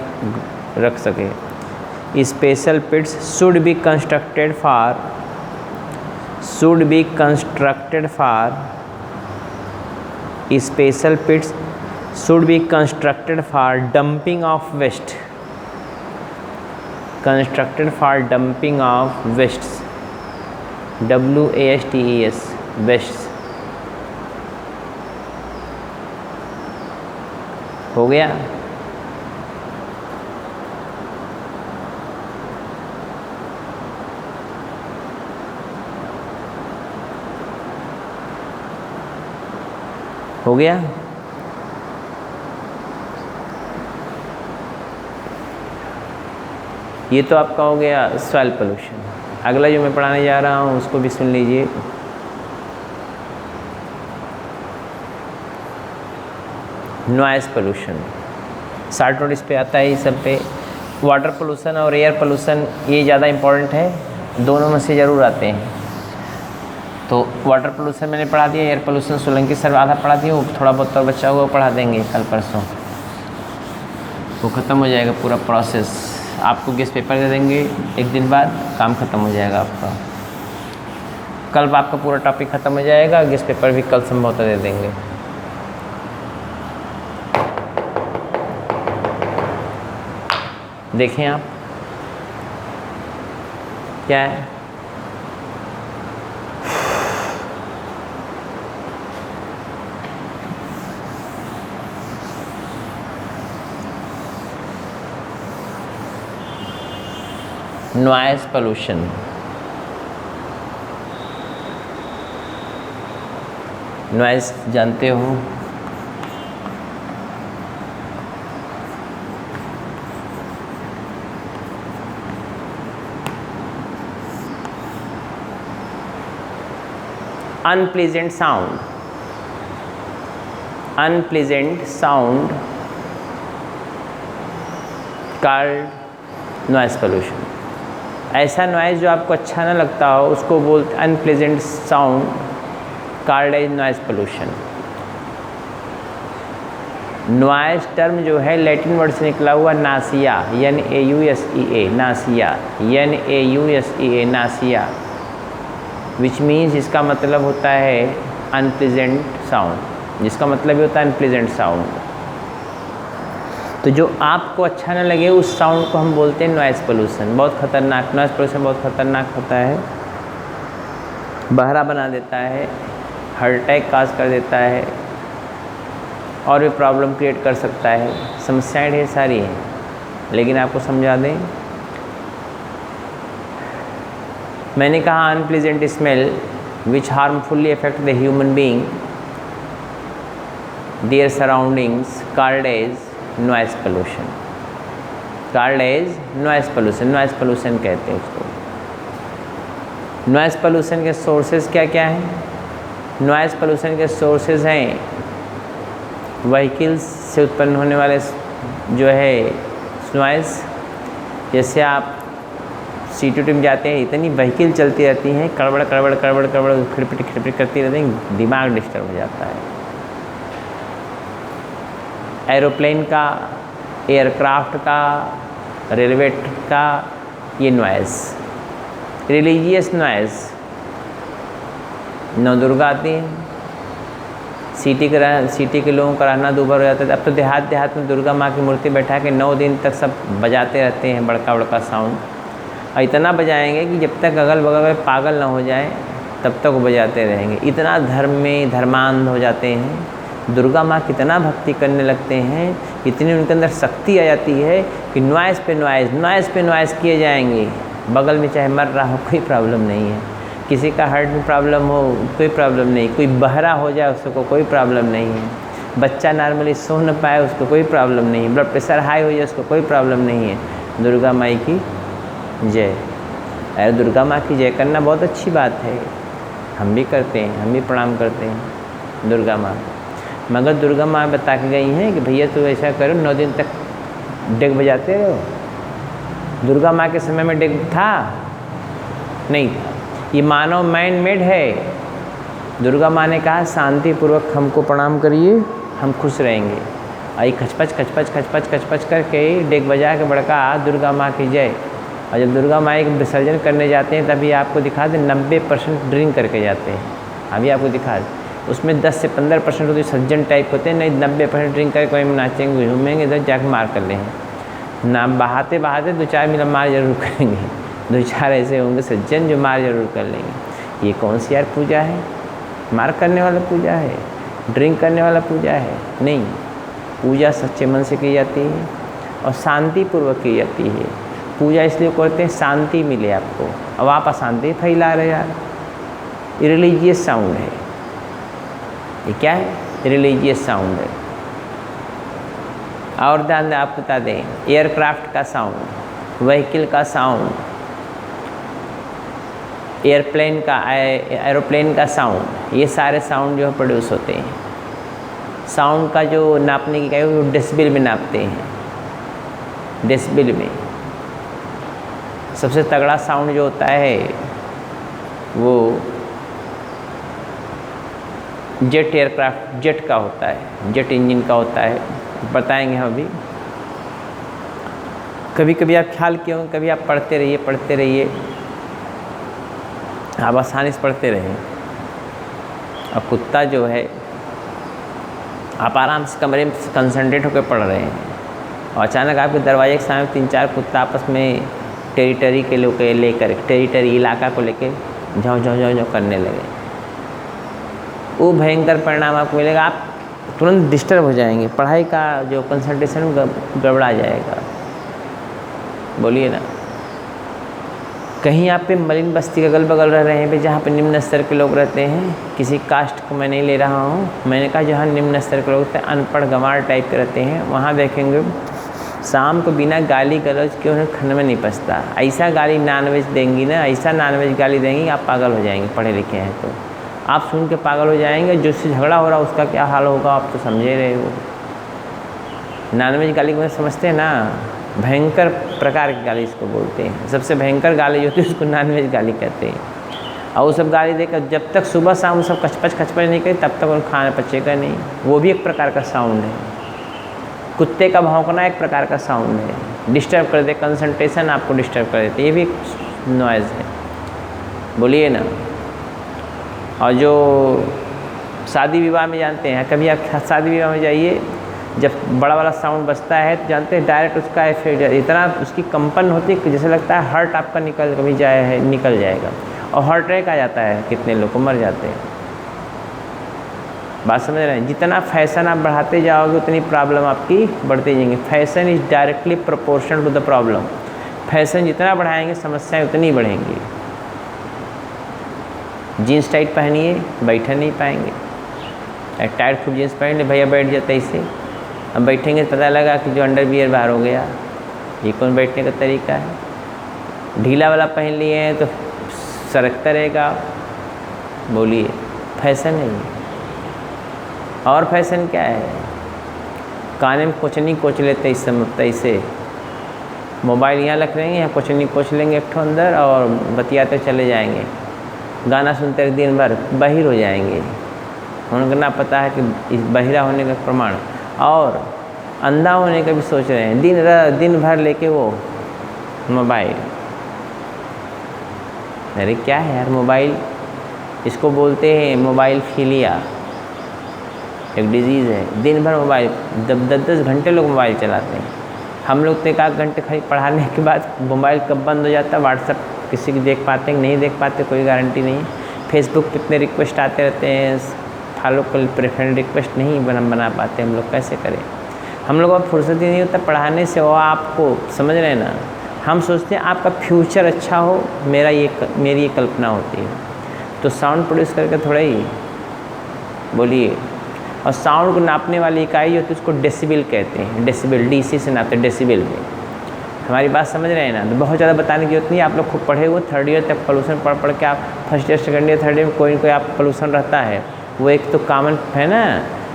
रख सके। Special pits should be constructed for special pits should be constructed for dumping of waste, constructed for dumping of wastes, WASTES, wastes. हो गया? हो गया? ये तो आपका हो गया सॉइल पोल्यूशन। अगला जो मैं पढ़ाने जा रहा हूँ उसको भी सुन लीजिए। नॉइज़ पोल्यूशन, शॉर्ट नोट इस पे आता है, इस सब पे। वाटर पोल्यूशन और एयर पोल्यूशन ये ज़्यादा इम्पोर्टेंट है, दोनों में से ज़रूर आते हैं। तो वाटर पोल्यूशन मैंने पढ़ा दिया, एयर पोल्यूशन सोलंकी सर आधा पढ़ा दिया, वो थोड़ा बहुत और बचा हुआ पढ़ा देंगे कल परसों, वो ख़त्म हो जाएगा पूरा प्रोसेस। आपको गेस्ट पेपर दे देंगे एक दिन बाद, काम ख़त्म हो जाएगा आपका। कल आपका पूरा टॉपिक ख़त्म हो जाएगा, गेस्ट पेपर भी कल संभवतः दे देंगे। देखें आप क्या है, नॉइज़ पोल्यूशन। नॉइज़ जानते हो, unpleasant sound, unpleasant sound called noise pollution. ऐसा नॉइज़ जो आपको अच्छा ना लगता हो उसको बोलते unpleasant sound called as noise pollution. Noise term जो है लैटिन वर्ड से निकला हुआ nausea, NAUSEA, nausea, NAUSEA, nausea, which means इसका मतलब होता है अनप्लेजेंट साउंड, जिसका मतलब ही होता है अनप्लेजेंट साउंड। तो जो आपको अच्छा ना लगे उस साउंड को हम बोलते हैं नॉइज़ पोल्यूशन। बहुत ख़तरनाक, नॉइज़ पोल्यूशन बहुत ख़तरनाक होता है, बहरा बना देता है, हार्ट अटैक काज कर देता है और भी प्रॉब्लम क्रिएट कर सकता है। समस्याएं ढेर सारी हैं, लेकिन आपको समझा दें, मैंने कहा unpleasant smell which harmfully affect the human being their surroundings called as noise pollution, called as noise pollution. Noise pollution कहते हैं उसको। नॉइज़ पोल्यूशन के सोर्सेज क्या क्या हैं? नॉइज़ पोल्यूशन के सोर्सेज हैं व्हीकल्स से उत्पन्न होने वाले जो है नॉइज़, जैसे आप सीटी में जाते हैं, इतनी व्हीकल चलती रहती हैं, कड़बड़ कड़बड़ कड़बड़ कड़बड़ खिड़पिट खिड़पिट करती रहती हैं, दिमाग डिस्टर्ब हो जाता है। एरोप्लेन का, एयरक्राफ्ट का, रेलवे का ये नॉइज़, रिलीजियस नॉइज़। नवदुर्गा आती हैं, सिटी के लोगों का रहना दूभर हो जाता है। अब तो देहात में दुर्गा माँ की मूर्ति बैठा के 9 दिन तक सब बजाते रहते हैं बड़का बड़का साउंड, और इतना बजाएंगे कि जब तक अगल बगल में पागल ना हो जाए तब तक वो बजाते रहेंगे। इतना धर्म में धर्मांध हो जाते हैं, दुर्गा माँ कितना भक्ति करने लगते हैं, इतनी उनके अंदर शक्ति आ जाती है कि नॉइज़ पे नॉइज़ किए जाएंगे। बगल में चाहे मर रहा हो कोई प्रॉब्लम नहीं है, किसी का हार्ट में प्रॉब्लम हो कोई प्रॉब्लम नहीं, कोई बहरा हो जाए उसको कोई प्रॉब्लम नहीं है, बच्चा नॉर्मली सो न पाए उसको कोई प्रॉब्लम नहीं है, ब्लड प्रेशर हाई हो जाए उसको कोई प्रॉब्लम नहीं है। दुर्गा माई की जय। अरे दुर्गा माँ की जय करना बहुत अच्छी बात है, हम भी करते हैं, हम भी प्रणाम करते हैं दुर्गा माँ। मगर दुर्गा माँ बता के गई हैं कि भैया तू ऐसा करो 9 दिन तक डेग बजाते रहो। दुर्गा माँ के समय में डेग था नहीं था, ये मानव मैन मेड है। दुर्गा माँ ने कहा शांतिपूर्वक हमको प्रणाम करिए, हम खुश रहेंगे। आई खचपच करके डेग बजा के बड़का दुर्गा माँ की जय। और जब दुर्गा माँ के विसर्जन करने जाते हैं तभी आपको दिखा दें 90% ड्रिंक करके जाते हैं। अभी आपको दिखा दें उसमें 10 से 15% तो सज्जन टाइप होते हैं, नहीं 90% ड्रिंक करके कोई नाचेंगे घूमेंगे इधर जाके मार कर लेंगे ना, बहाते 2-4 मिनट मार जरूर करेंगे, 2-4 ऐसे होंगे सज्जन जो मार जरूर कर लेंगे। ये कौन सी यार पूजा है? मार करने वाला पूजा है, ड्रिंक करने वाला पूजा है? नहीं, पूजा सच्चे मन से की जाती है और शांतिपूर्वक की जाती है। पूजा इसलिए करते हैं शांति मिले आपको, अब आप अशांति फैला रहे यार। ये रिलीजियस साउंड है, ये क्या है? रिलीजियस साउंड है। और ध्यान दें, आपको बता दें एयरक्राफ्ट का साउंड, व्हीकल का साउंड, एरोप्लेन का साउंड, ये सारे साउंड जो है प्रोड्यूस होते हैं। साउंड का जो नापने की क्या है वो डेसिबल में नापते हैं। डेसिबल में सबसे तगड़ा साउंड जो होता है वो जेट का होता है, जेट इंजन का होता है, बताएंगे हम अभी। कभी कभी आप ख्याल किए होंगे, कभी आप पढ़ते रहिए, आप आसानी से पढ़ते रहें। और कुत्ता जो है आप आराम से कमरे में कंसंट्रेट होकर पढ़ रहे हैं और अचानक आपके दरवाजे के सामने 3-4 कुत्ता आपस में टेरिटरी के लोग लेकर टेरिटरी इलाका को लेके झों करने लगे, वो भयंकर परिणाम आपको मिलेगा। आप तुरंत डिस्टर्ब हो जाएंगे, पढ़ाई का जो कंसंट्रेशन गड़बड़ा जाएगा। बोलिए ना, कहीं आप पे मलिन बस्ती के अगल बगल रह रहे हैं पे जहाँ पे निम्न स्तर के लोग रहते हैं, किसी कास्ट को मैं नहीं ले रहा हूँ, मैंने कहा जहाँ निम्न स्तर के लोग रहते हैं, अनपढ़ गंवार टाइप के रहते हैं, वहाँ देखेंगे शाम को बिना गाली गलौज के उन्हें खाने में नहीं पचता। ऐसा गाली नॉनवेज देंगी ना, ऐसा नॉनवेज गाली देंगी आप पागल हो जाएंगे। पढ़े लिखे हैं तो आप सुन के पागल हो जाएंगे, जो उससे झगड़ा हो रहा है उसका क्या हाल होगा आप तो समझे रहे हो। नॉनवेज गाली को समझते हैं ना, भयंकर प्रकार की गाली इसको बोलते हैं। सबसे भयंकर गाली जो होती है उसको नॉनवेज गाली कहते हैं। और वो सब गाली देकर जब तक सुबह शाम सब खचपच नहीं करे तब तक उनको खाना पचेगा नहीं। वो भी एक प्रकार का साउंड है। कुत्ते का भौंकना एक प्रकार का साउंड है, डिस्टर्ब कर दे, कंसंट्रेशन आपको डिस्टर्ब कर देते, ये भी एक नॉइज़ है। बोलिए ना। और जो शादी विवाह में जानते हैं, कभी आप शादी विवाह में जाइए, जब बड़ा वाला साउंड बजता है तो जानते हैं डायरेक्ट उसका इफेक्ट इतना उसकी कंपन होती है कि जैसे लगता है हार्ट आपका निकल जाएगा और हार्ट अटैक आ जाता है, कितने लोग को मर जाते हैं। बात समझ रहे हैं? जितना फैशन आप बढ़ाते जाओगे उतनी प्रॉब्लम आपकी बढ़ती जाएंगी। Fashion is directly proportional to the problem. Fashion जितना बढ़ाएंगे समस्याएं उतनी बढ़ेंगी। जीन्स टाइट पहनिए, बैठ नहीं पाएंगे। एक टाइट खूब जीन्स पहन ले, भैया बैठ जाते इससे, अब बैठेंगे तो पता लगा कि जो अंडरवियर बाहर हो गया। ये कौन बैठने का तरीका है? ढीला वाला पहन लिए हैं तो सरकता रहेगा। बोलिए, फैशन है ये। और फैशन क्या है? काने में कोचनी कोच लेते इस समय इसे, मोबाइल यहाँ रख लेंगे, यहाँ कुछ नहीं पूछ लेंगे एक ठो अंदर और बतियाते चले जाएंगे, गाना सुनते एक दिन भर बहिर हो जाएंगे। उनको ना पता है कि इस बहिरा होने का प्रमाण और अंधा होने का भी सोच रहे हैं, दिन भर लेके वो मोबाइल। अरे क्या है यार मोबाइल, इसको बोलते हैं मोबाइल फिलिया, एक डिजीज़ है। दिन भर मोबाइल 10-10 घंटे लोग मोबाइल चलाते हैं। हम लोग तो 1 घंटे खाली पढ़ाने के बाद मोबाइल कब बंद हो जाता है, व्हाट्सएप किसी की देख पाते हैं नहीं देख पाते, कोई गारंटी नहीं। फेसबुक कितने रिक्वेस्ट आते रहते हैं, फॉलो कर फ्रेंड रिक्वेस्ट नहीं बना पाते हम लोग, कैसे करें। हम लोग अब फुर्सत ही नहीं होता पढ़ाने से, वो आपको समझ रहे हैं ना। हम सोचते हैं आपका फ्यूचर अच्छा हो, मेरी ये कल्पना होती है। तो साउंड प्रोड्यूस करके थोड़ा ही बोलिए। और साउंड को नापने वाली इकाई जो होती है उसको डेसिबल कहते हैं। डेसिबल DC से नापते हैं, डेसिबल में। हमारी बात समझ रहे हैं ना। तो बहुत ज़्यादा बताने की जरूरत नहीं है, आप लोग खूब पढ़े हुए 3rd ईयर तक पोल्यूशन पढ़ के आप 1st year 2nd year 3rd year में कोई ना कोई आप पोल्यूशन रहता है। वो एक तो कॉमन है ना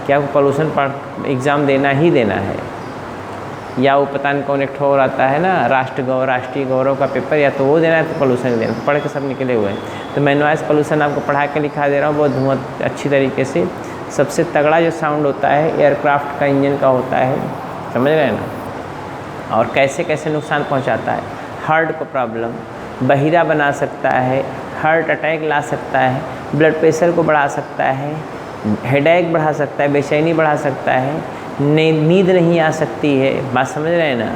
कि आपको पोल्यूशन एग्ज़ाम देना ही देना है, या वो पता नहीं कौन एक ठोर आता है ना राष्ट्रीय गौरव का पेपर, या तो वो देना है तो पोल्यूशन देना, तो पढ़ के सब निकले हुए हैं। तो मैं नॉइस पोल्यूशन आपको पढ़ा के लिखा दे रहा हूँ बहुत धुआं अच्छी तरीके से। सबसे तगड़ा जो साउंड होता है एयरक्राफ्ट का इंजन का होता है, समझ रहे हैं ना। और कैसे कैसे नुकसान पहुंचाता है, हार्ट को प्रॉब्लम, बहिरा बना सकता है, हार्ट अटैक ला सकता है, ब्लड प्रेशर को बढ़ा सकता है, हेडेक बढ़ा सकता है, बेचैनी बढ़ा सकता है, नींद नहीं आ सकती है। बात समझ रहे हैं ना,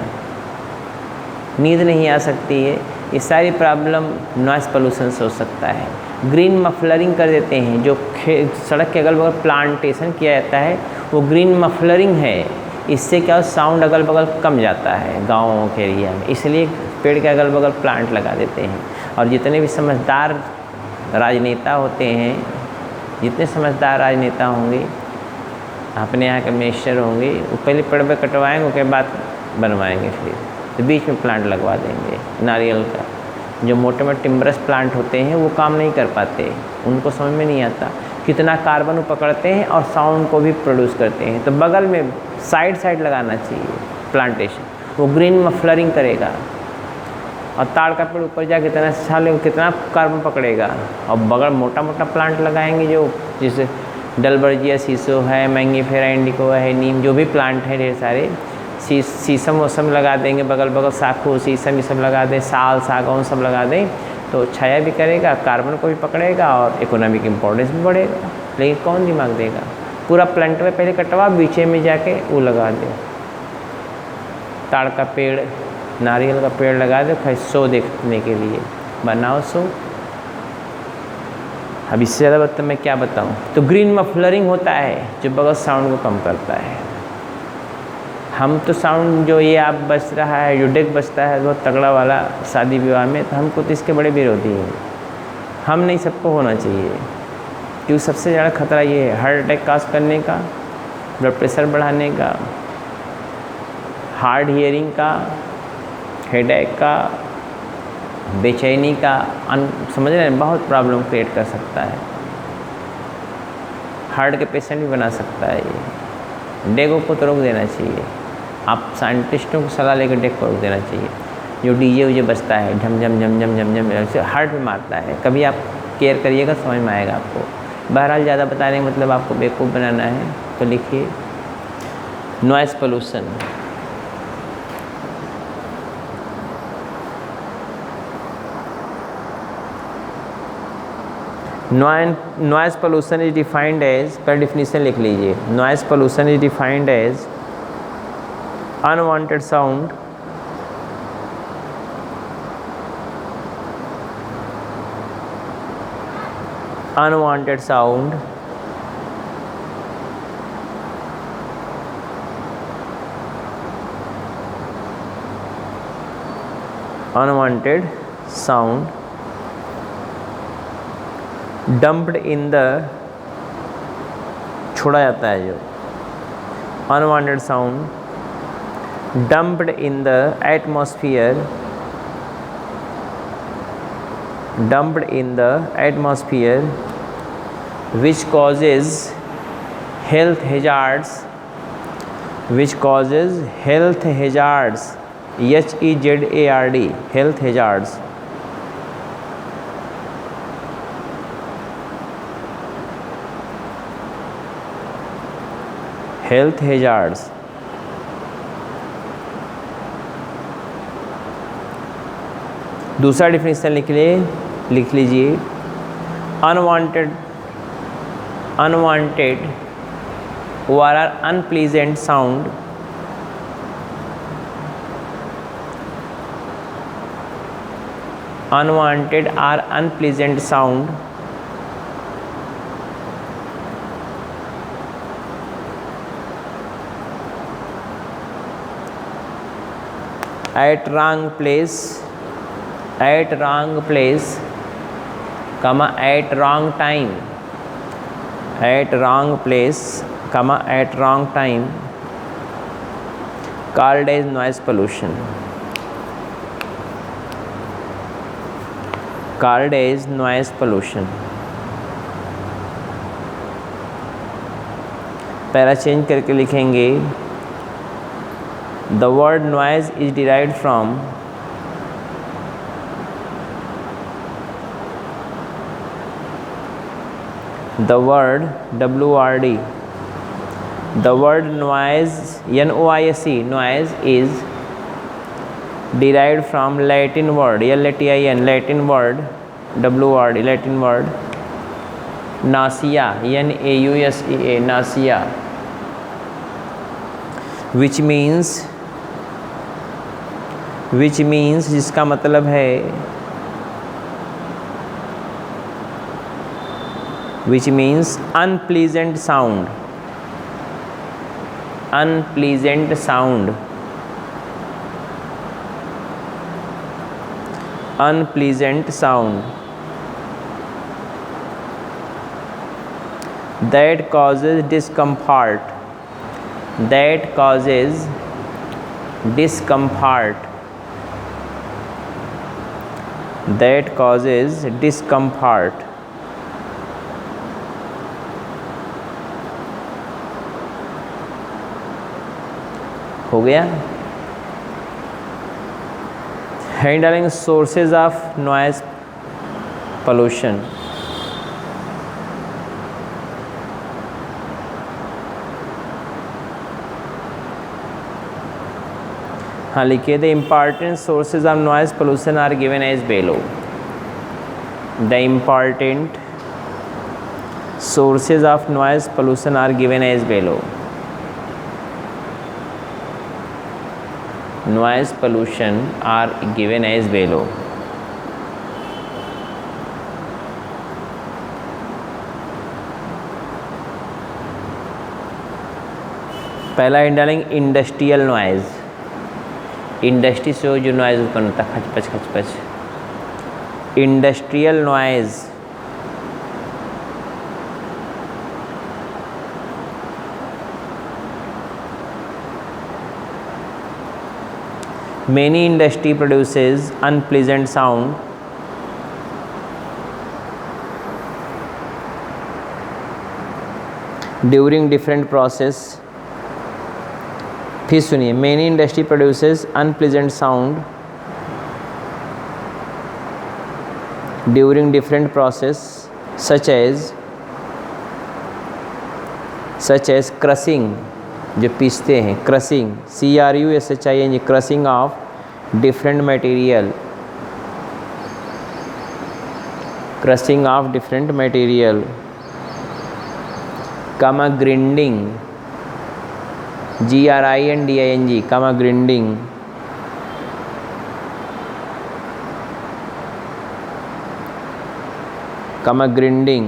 नींद नहीं आ सकती है। ये सारी प्रॉब्लम नॉइस पोल्यूशन से हो सकता है। ग्रीन मफलरिंग कर देते हैं, जो सड़क के अगल बगल प्लांटेशन किया जाता है वो ग्रीन मफलरिंग है। इससे क्या साउंड अगल बगल कम जाता है गाँवों के एरिया में, इसलिए पेड़ के अगल बगल प्लांट लगा देते हैं। और जितने भी समझदार राजनेता होते हैं, जितने समझदार राजनेता होंगे, अपने यहाँ के मिनिस्टर होंगे, वो पहले पेड़ पे कटवाएंगे, उसके बाद बनवाएंगे, फिर तो बीच में प्लांट लगवा देंगे नारियल का। जो मोटे मोटे टिम्बरस प्लांट होते हैं वो काम नहीं कर पाते, उनको समझ में नहीं आता कितना कार्बन वो पकड़ते हैं और साउंड को भी प्रोड्यूस करते हैं। तो बगल में साइड लगाना चाहिए प्लांटेशन, वो ग्रीन मफलरिंग करेगा। और ताड़ का पेड़ ऊपर जा कितना साल कितना कार्बन पकड़ेगा। और बगल मोटा मोटा प्लांट लगाएंगे, जो जैसे डलबर्जिया शीशो है, मैंगीफेरा इंडिको है, नीम, जो भी प्लांट है ढेर सारे, शीशम वोसम लगा देंगे बगल बगल, साखू शीशम ये सब लगा दें, साल सागौन सब लगा दें, तो छाया भी करेगा, कार्बन को भी पकड़ेगा और इकोनॉमिक इम्पोर्टेंस भी बढ़ेगा। लेकिन कौन दिमाग देगा, पूरा प्लांट में पहले कटवा, बीचे में जाके वो लगा दे, ताड़ का पेड़, नारियल का पेड़ लगा दे, फिर शो देखने के लिए बनाओ शो। अब इससे ज़्यादा बता मैं क्या बताऊँ। तो ग्रीन मफलरिंग होता है जो बगल साउंड को कम करता है। हम तो साउंड जो ये आप बज रहा है, जो डेक बजता है बहुत तगड़ा वाला शादी विवाह में, तो हमको तो इसके बड़े विरोधी हैं। हम नहीं, सबको होना चाहिए, क्योंकि सबसे ज़्यादा खतरा ये है हार्ट अटैक काज करने का, ब्लड प्रेशर बढ़ाने का, हार्ड हियरिंग का, हेडेक का, बेचैनी का, समझ रहे हैं, बहुत प्रॉब्लम क्रिएट कर सकता है। हार्ट के पेशेंट भी बना सकता है ये। डेगो को तो रोक देना चाहिए, आप साइंटिस्टों को सलाह लेकर डेग को रोक देना चाहिए। जो डीजे उजे बजता है झम झम झम झम झम झम ऐसे हार्ट में मारता है, कभी आप केयर करिएगा, समझ में आएगा आपको। बहरहाल ज़्यादा बताने का मतलब आपको बेवकूफ़ बनाना है, तो लिखिए noise pollution. Noise pollution is defined as, पर डिफिनीशन लिख लीजिए। Noise pollution is defined as unwanted sound dumped in the, छोड़ा जाता है जो unwanted sound dumped in the atmosphere, which causes health hazards HEZARD, health hazards. Health hazards. दूसरा definition लिख लीजिए, unwanted or unpleasant sound unwanted or unpleasant sound at wrong place, at wrong place, comma at wrong time, at wrong place, comma at wrong time, called as noise pollution, called as noise pollution। पहला change करके लिखेंगे, the word noise is derived from the word WRD, the word noise, NOISE, noise is derived from Latin word, LATIN, Latin word, WRD, Latin word, nausea, NAUSEA, nausea, which means जिसका मतलब है, which means unpleasant sound, unpleasant sound, unpleasant sound that causes discomfort, that causes discomfort, that causes discomfort। हो गया। Heading sources of noise pollution. हाँ लिखिए, the important sources of noise pollution are given as below. The important sources of noise pollution are given as below. Noise pollution are given as below। पहला heading industrial noise, industry से जो noise उत्पन्न होता है, खचपच खचपच, industrial noise. Many industry produces unpleasant sound during different process। फिर सुनिए, many industry produces unpleasant sound during different process such as crushing, जो पीसते हैं, crushing, CRUSHING, crushing of different material, crushing of different material, comma grinding, GRINDING, comma grinding, comma grinding,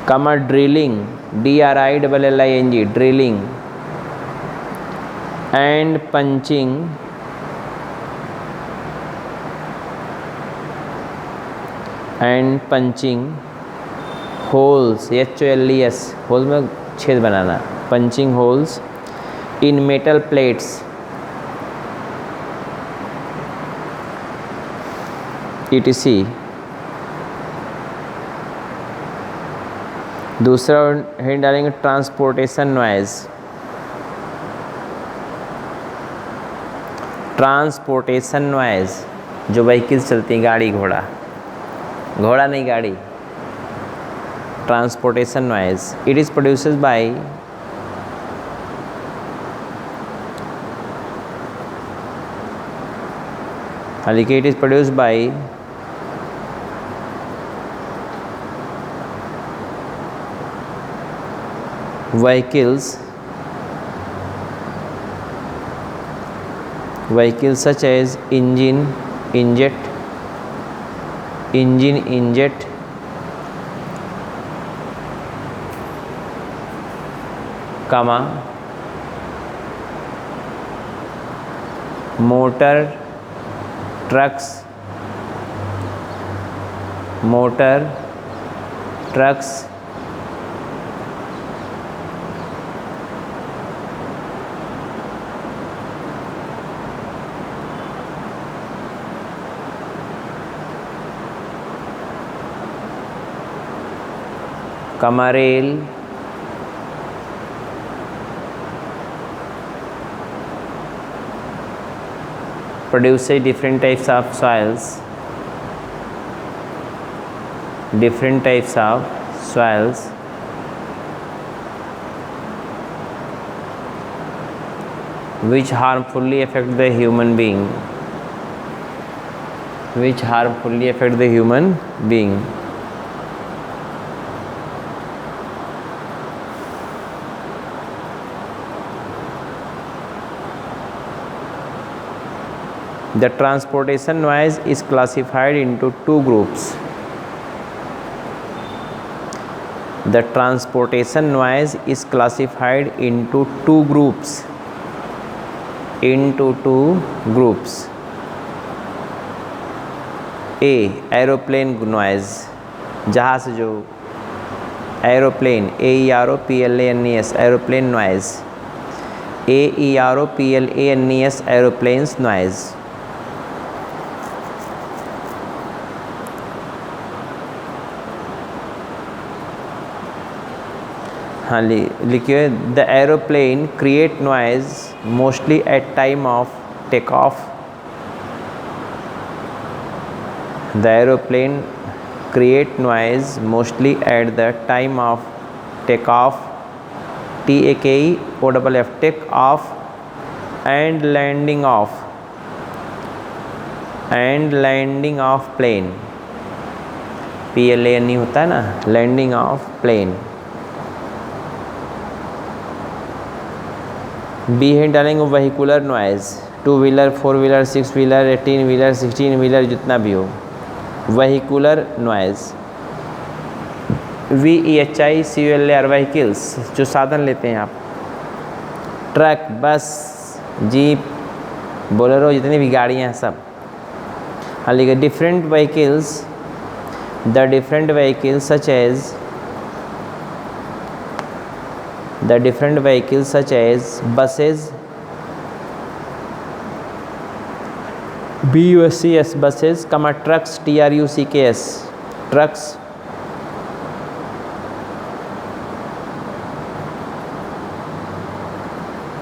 comma drilling, DRILLING, drilling, and punching, holes, HOLES, hole में छेद बनाना, punching holes in metal plates, ETC। दूसरा head डालेंगे transportation noise. Transportation noise, जो vehicles चलती हैं, गाड़ी घोड़ा, घोड़ा नहीं गाड़ी, transportation noise, it is produces by लिखिए, it is produced by vehicles such as engine injet, comma, motor trucks, comma, rail, produces different types of soils, which harmfully affect the human being, The transportation noise is classified into two groups. The transportation noise is classified into two groups. A. Aeroplane noise, जहाज जो aeroplane, AEROPLANES, aeroplane noise, AEROPLANES, aeroplanes noise. हाँ लिखिए, the aeroplane create noise mostly at time of take off. The aeroplane create noise mostly at the time of take off, TAKEOFF, take off, and landing of plane, PLAN नहीं होता है ना, landing of plane. B है डालेंगे vehicular noise, 2 wheeler, 4 wheeler, 6 wheeler, 18 wheeler, 16 wheeler, जितना भी हो, vehicular noise. VEHICULAR, vehicles, जो साधन लेते हैं आप, ट्रक, बस, जीप, बोलेरो, जितनी भी गाड़ियाँ हैं सब. हाँ लिखिए, different vehicles, the different vehicles such as buses, BUSES, buses, trucks, TRUCKS, trucks,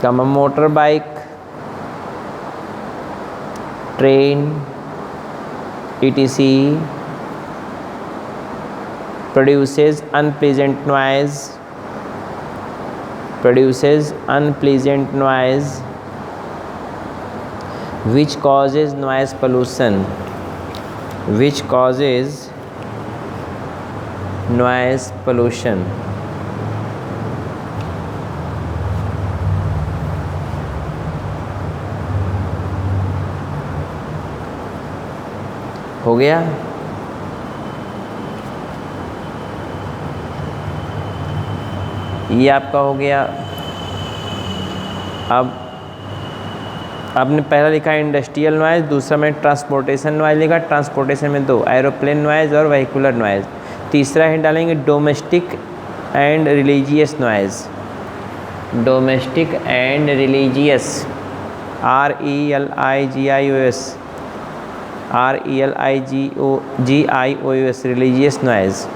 motorbike, train, etc. produces unpleasant noise which causes noise pollution, हो गया. ये आपका हो गया. अब आपने पहला लिखा है इंडस्ट्रियल नॉइज़, दूसरा में ट्रांसपोर्टेशन नॉइज़ लिखा. ट्रांसपोर्टेशन में 2, एरोप्लेन नॉइज़ और वेहिकुलर नॉइज़. तीसरा है डालेंगे domestic and religious noise, RELIGIOS, religious noise.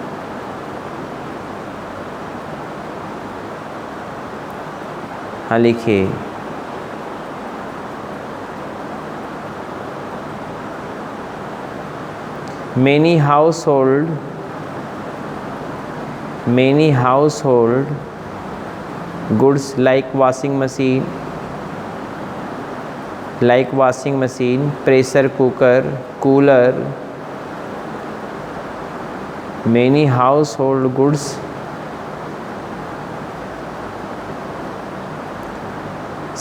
हाँ लिखिए, many household goods like washing machine, pressure cooker, cooler. Many household goods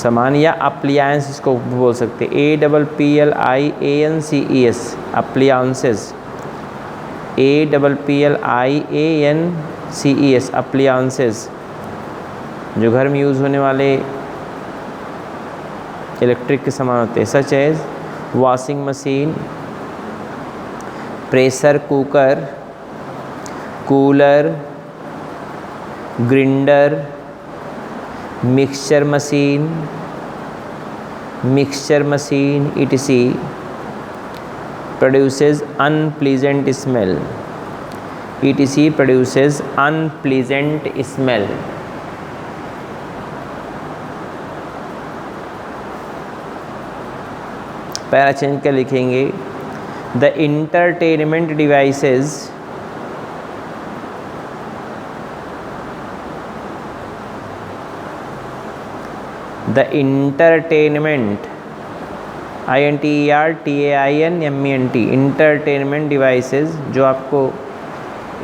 सामान या अप्लायंस इसको बोल सकते हैं, APPLIANCES, अप्लायंसेस, APPLIANCES, अप्लायंसेस, जो घर में यूज़ होने वाले इलेक्ट्रिक के सामान होते हैं, such as washing machine, pressure cooker, cooler, grinder, mixture machine etc. produces unpleasant smell, produces unpleasant smell. Para change कर लिखेंगे, the entertainment devices entertainment devices, जो आपको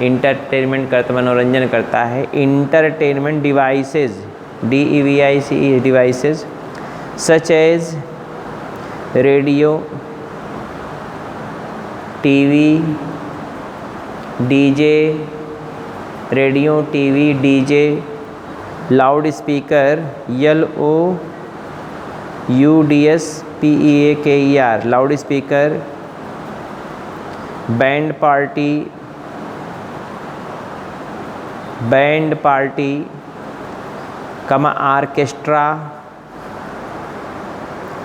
इंटरटेनमेंट करता, मनोरंजन करता है, entertainment devices, DEVICE devices, such as radio, TV, DJ, loudspeaker, LOUDSPEAKER, loudspeaker, band party,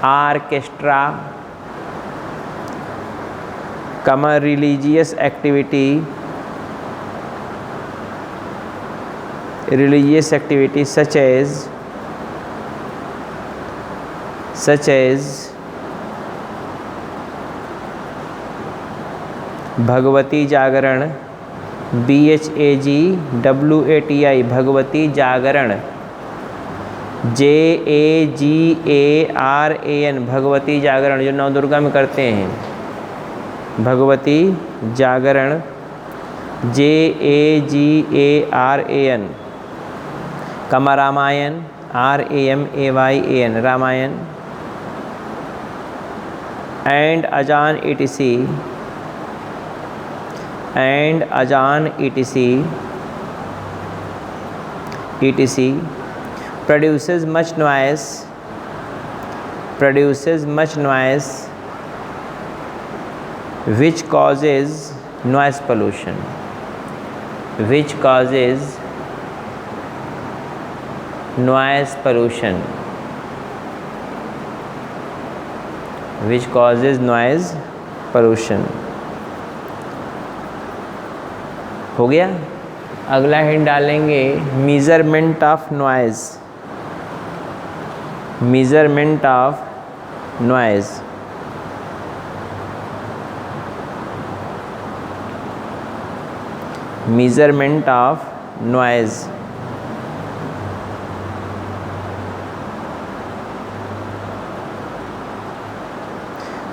orchestra, religious activity, such as Bhagwati Jagran, BHAGWATI, Bhagwati Jagran, JAGARAN, Bhagwati Jagran, जो नौ दुर्गा में करते हैं, Bhagwati Jagran, JAGARAN, Ramayan, RAMAYAN, Ramayan, and अजान etc. produces much noise, which causes noise pollution, हो गया। अगला hint डालेंगे, measurement of noise, measurement of noise,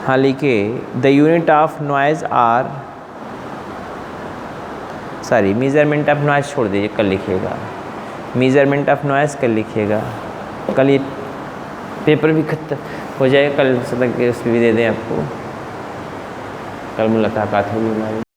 हाँ लिखे, the unit of noise are, measurement of noise छोड़ दीजिए, कल लिखिएगा, मेजरमेंट ऑफ नॉइज़ कल लिखिएगा, कल ये पेपर भी खत्म हो जाएगा, कल तक उस भी दे दें आपको, कल मुलाकात होगी हमारी।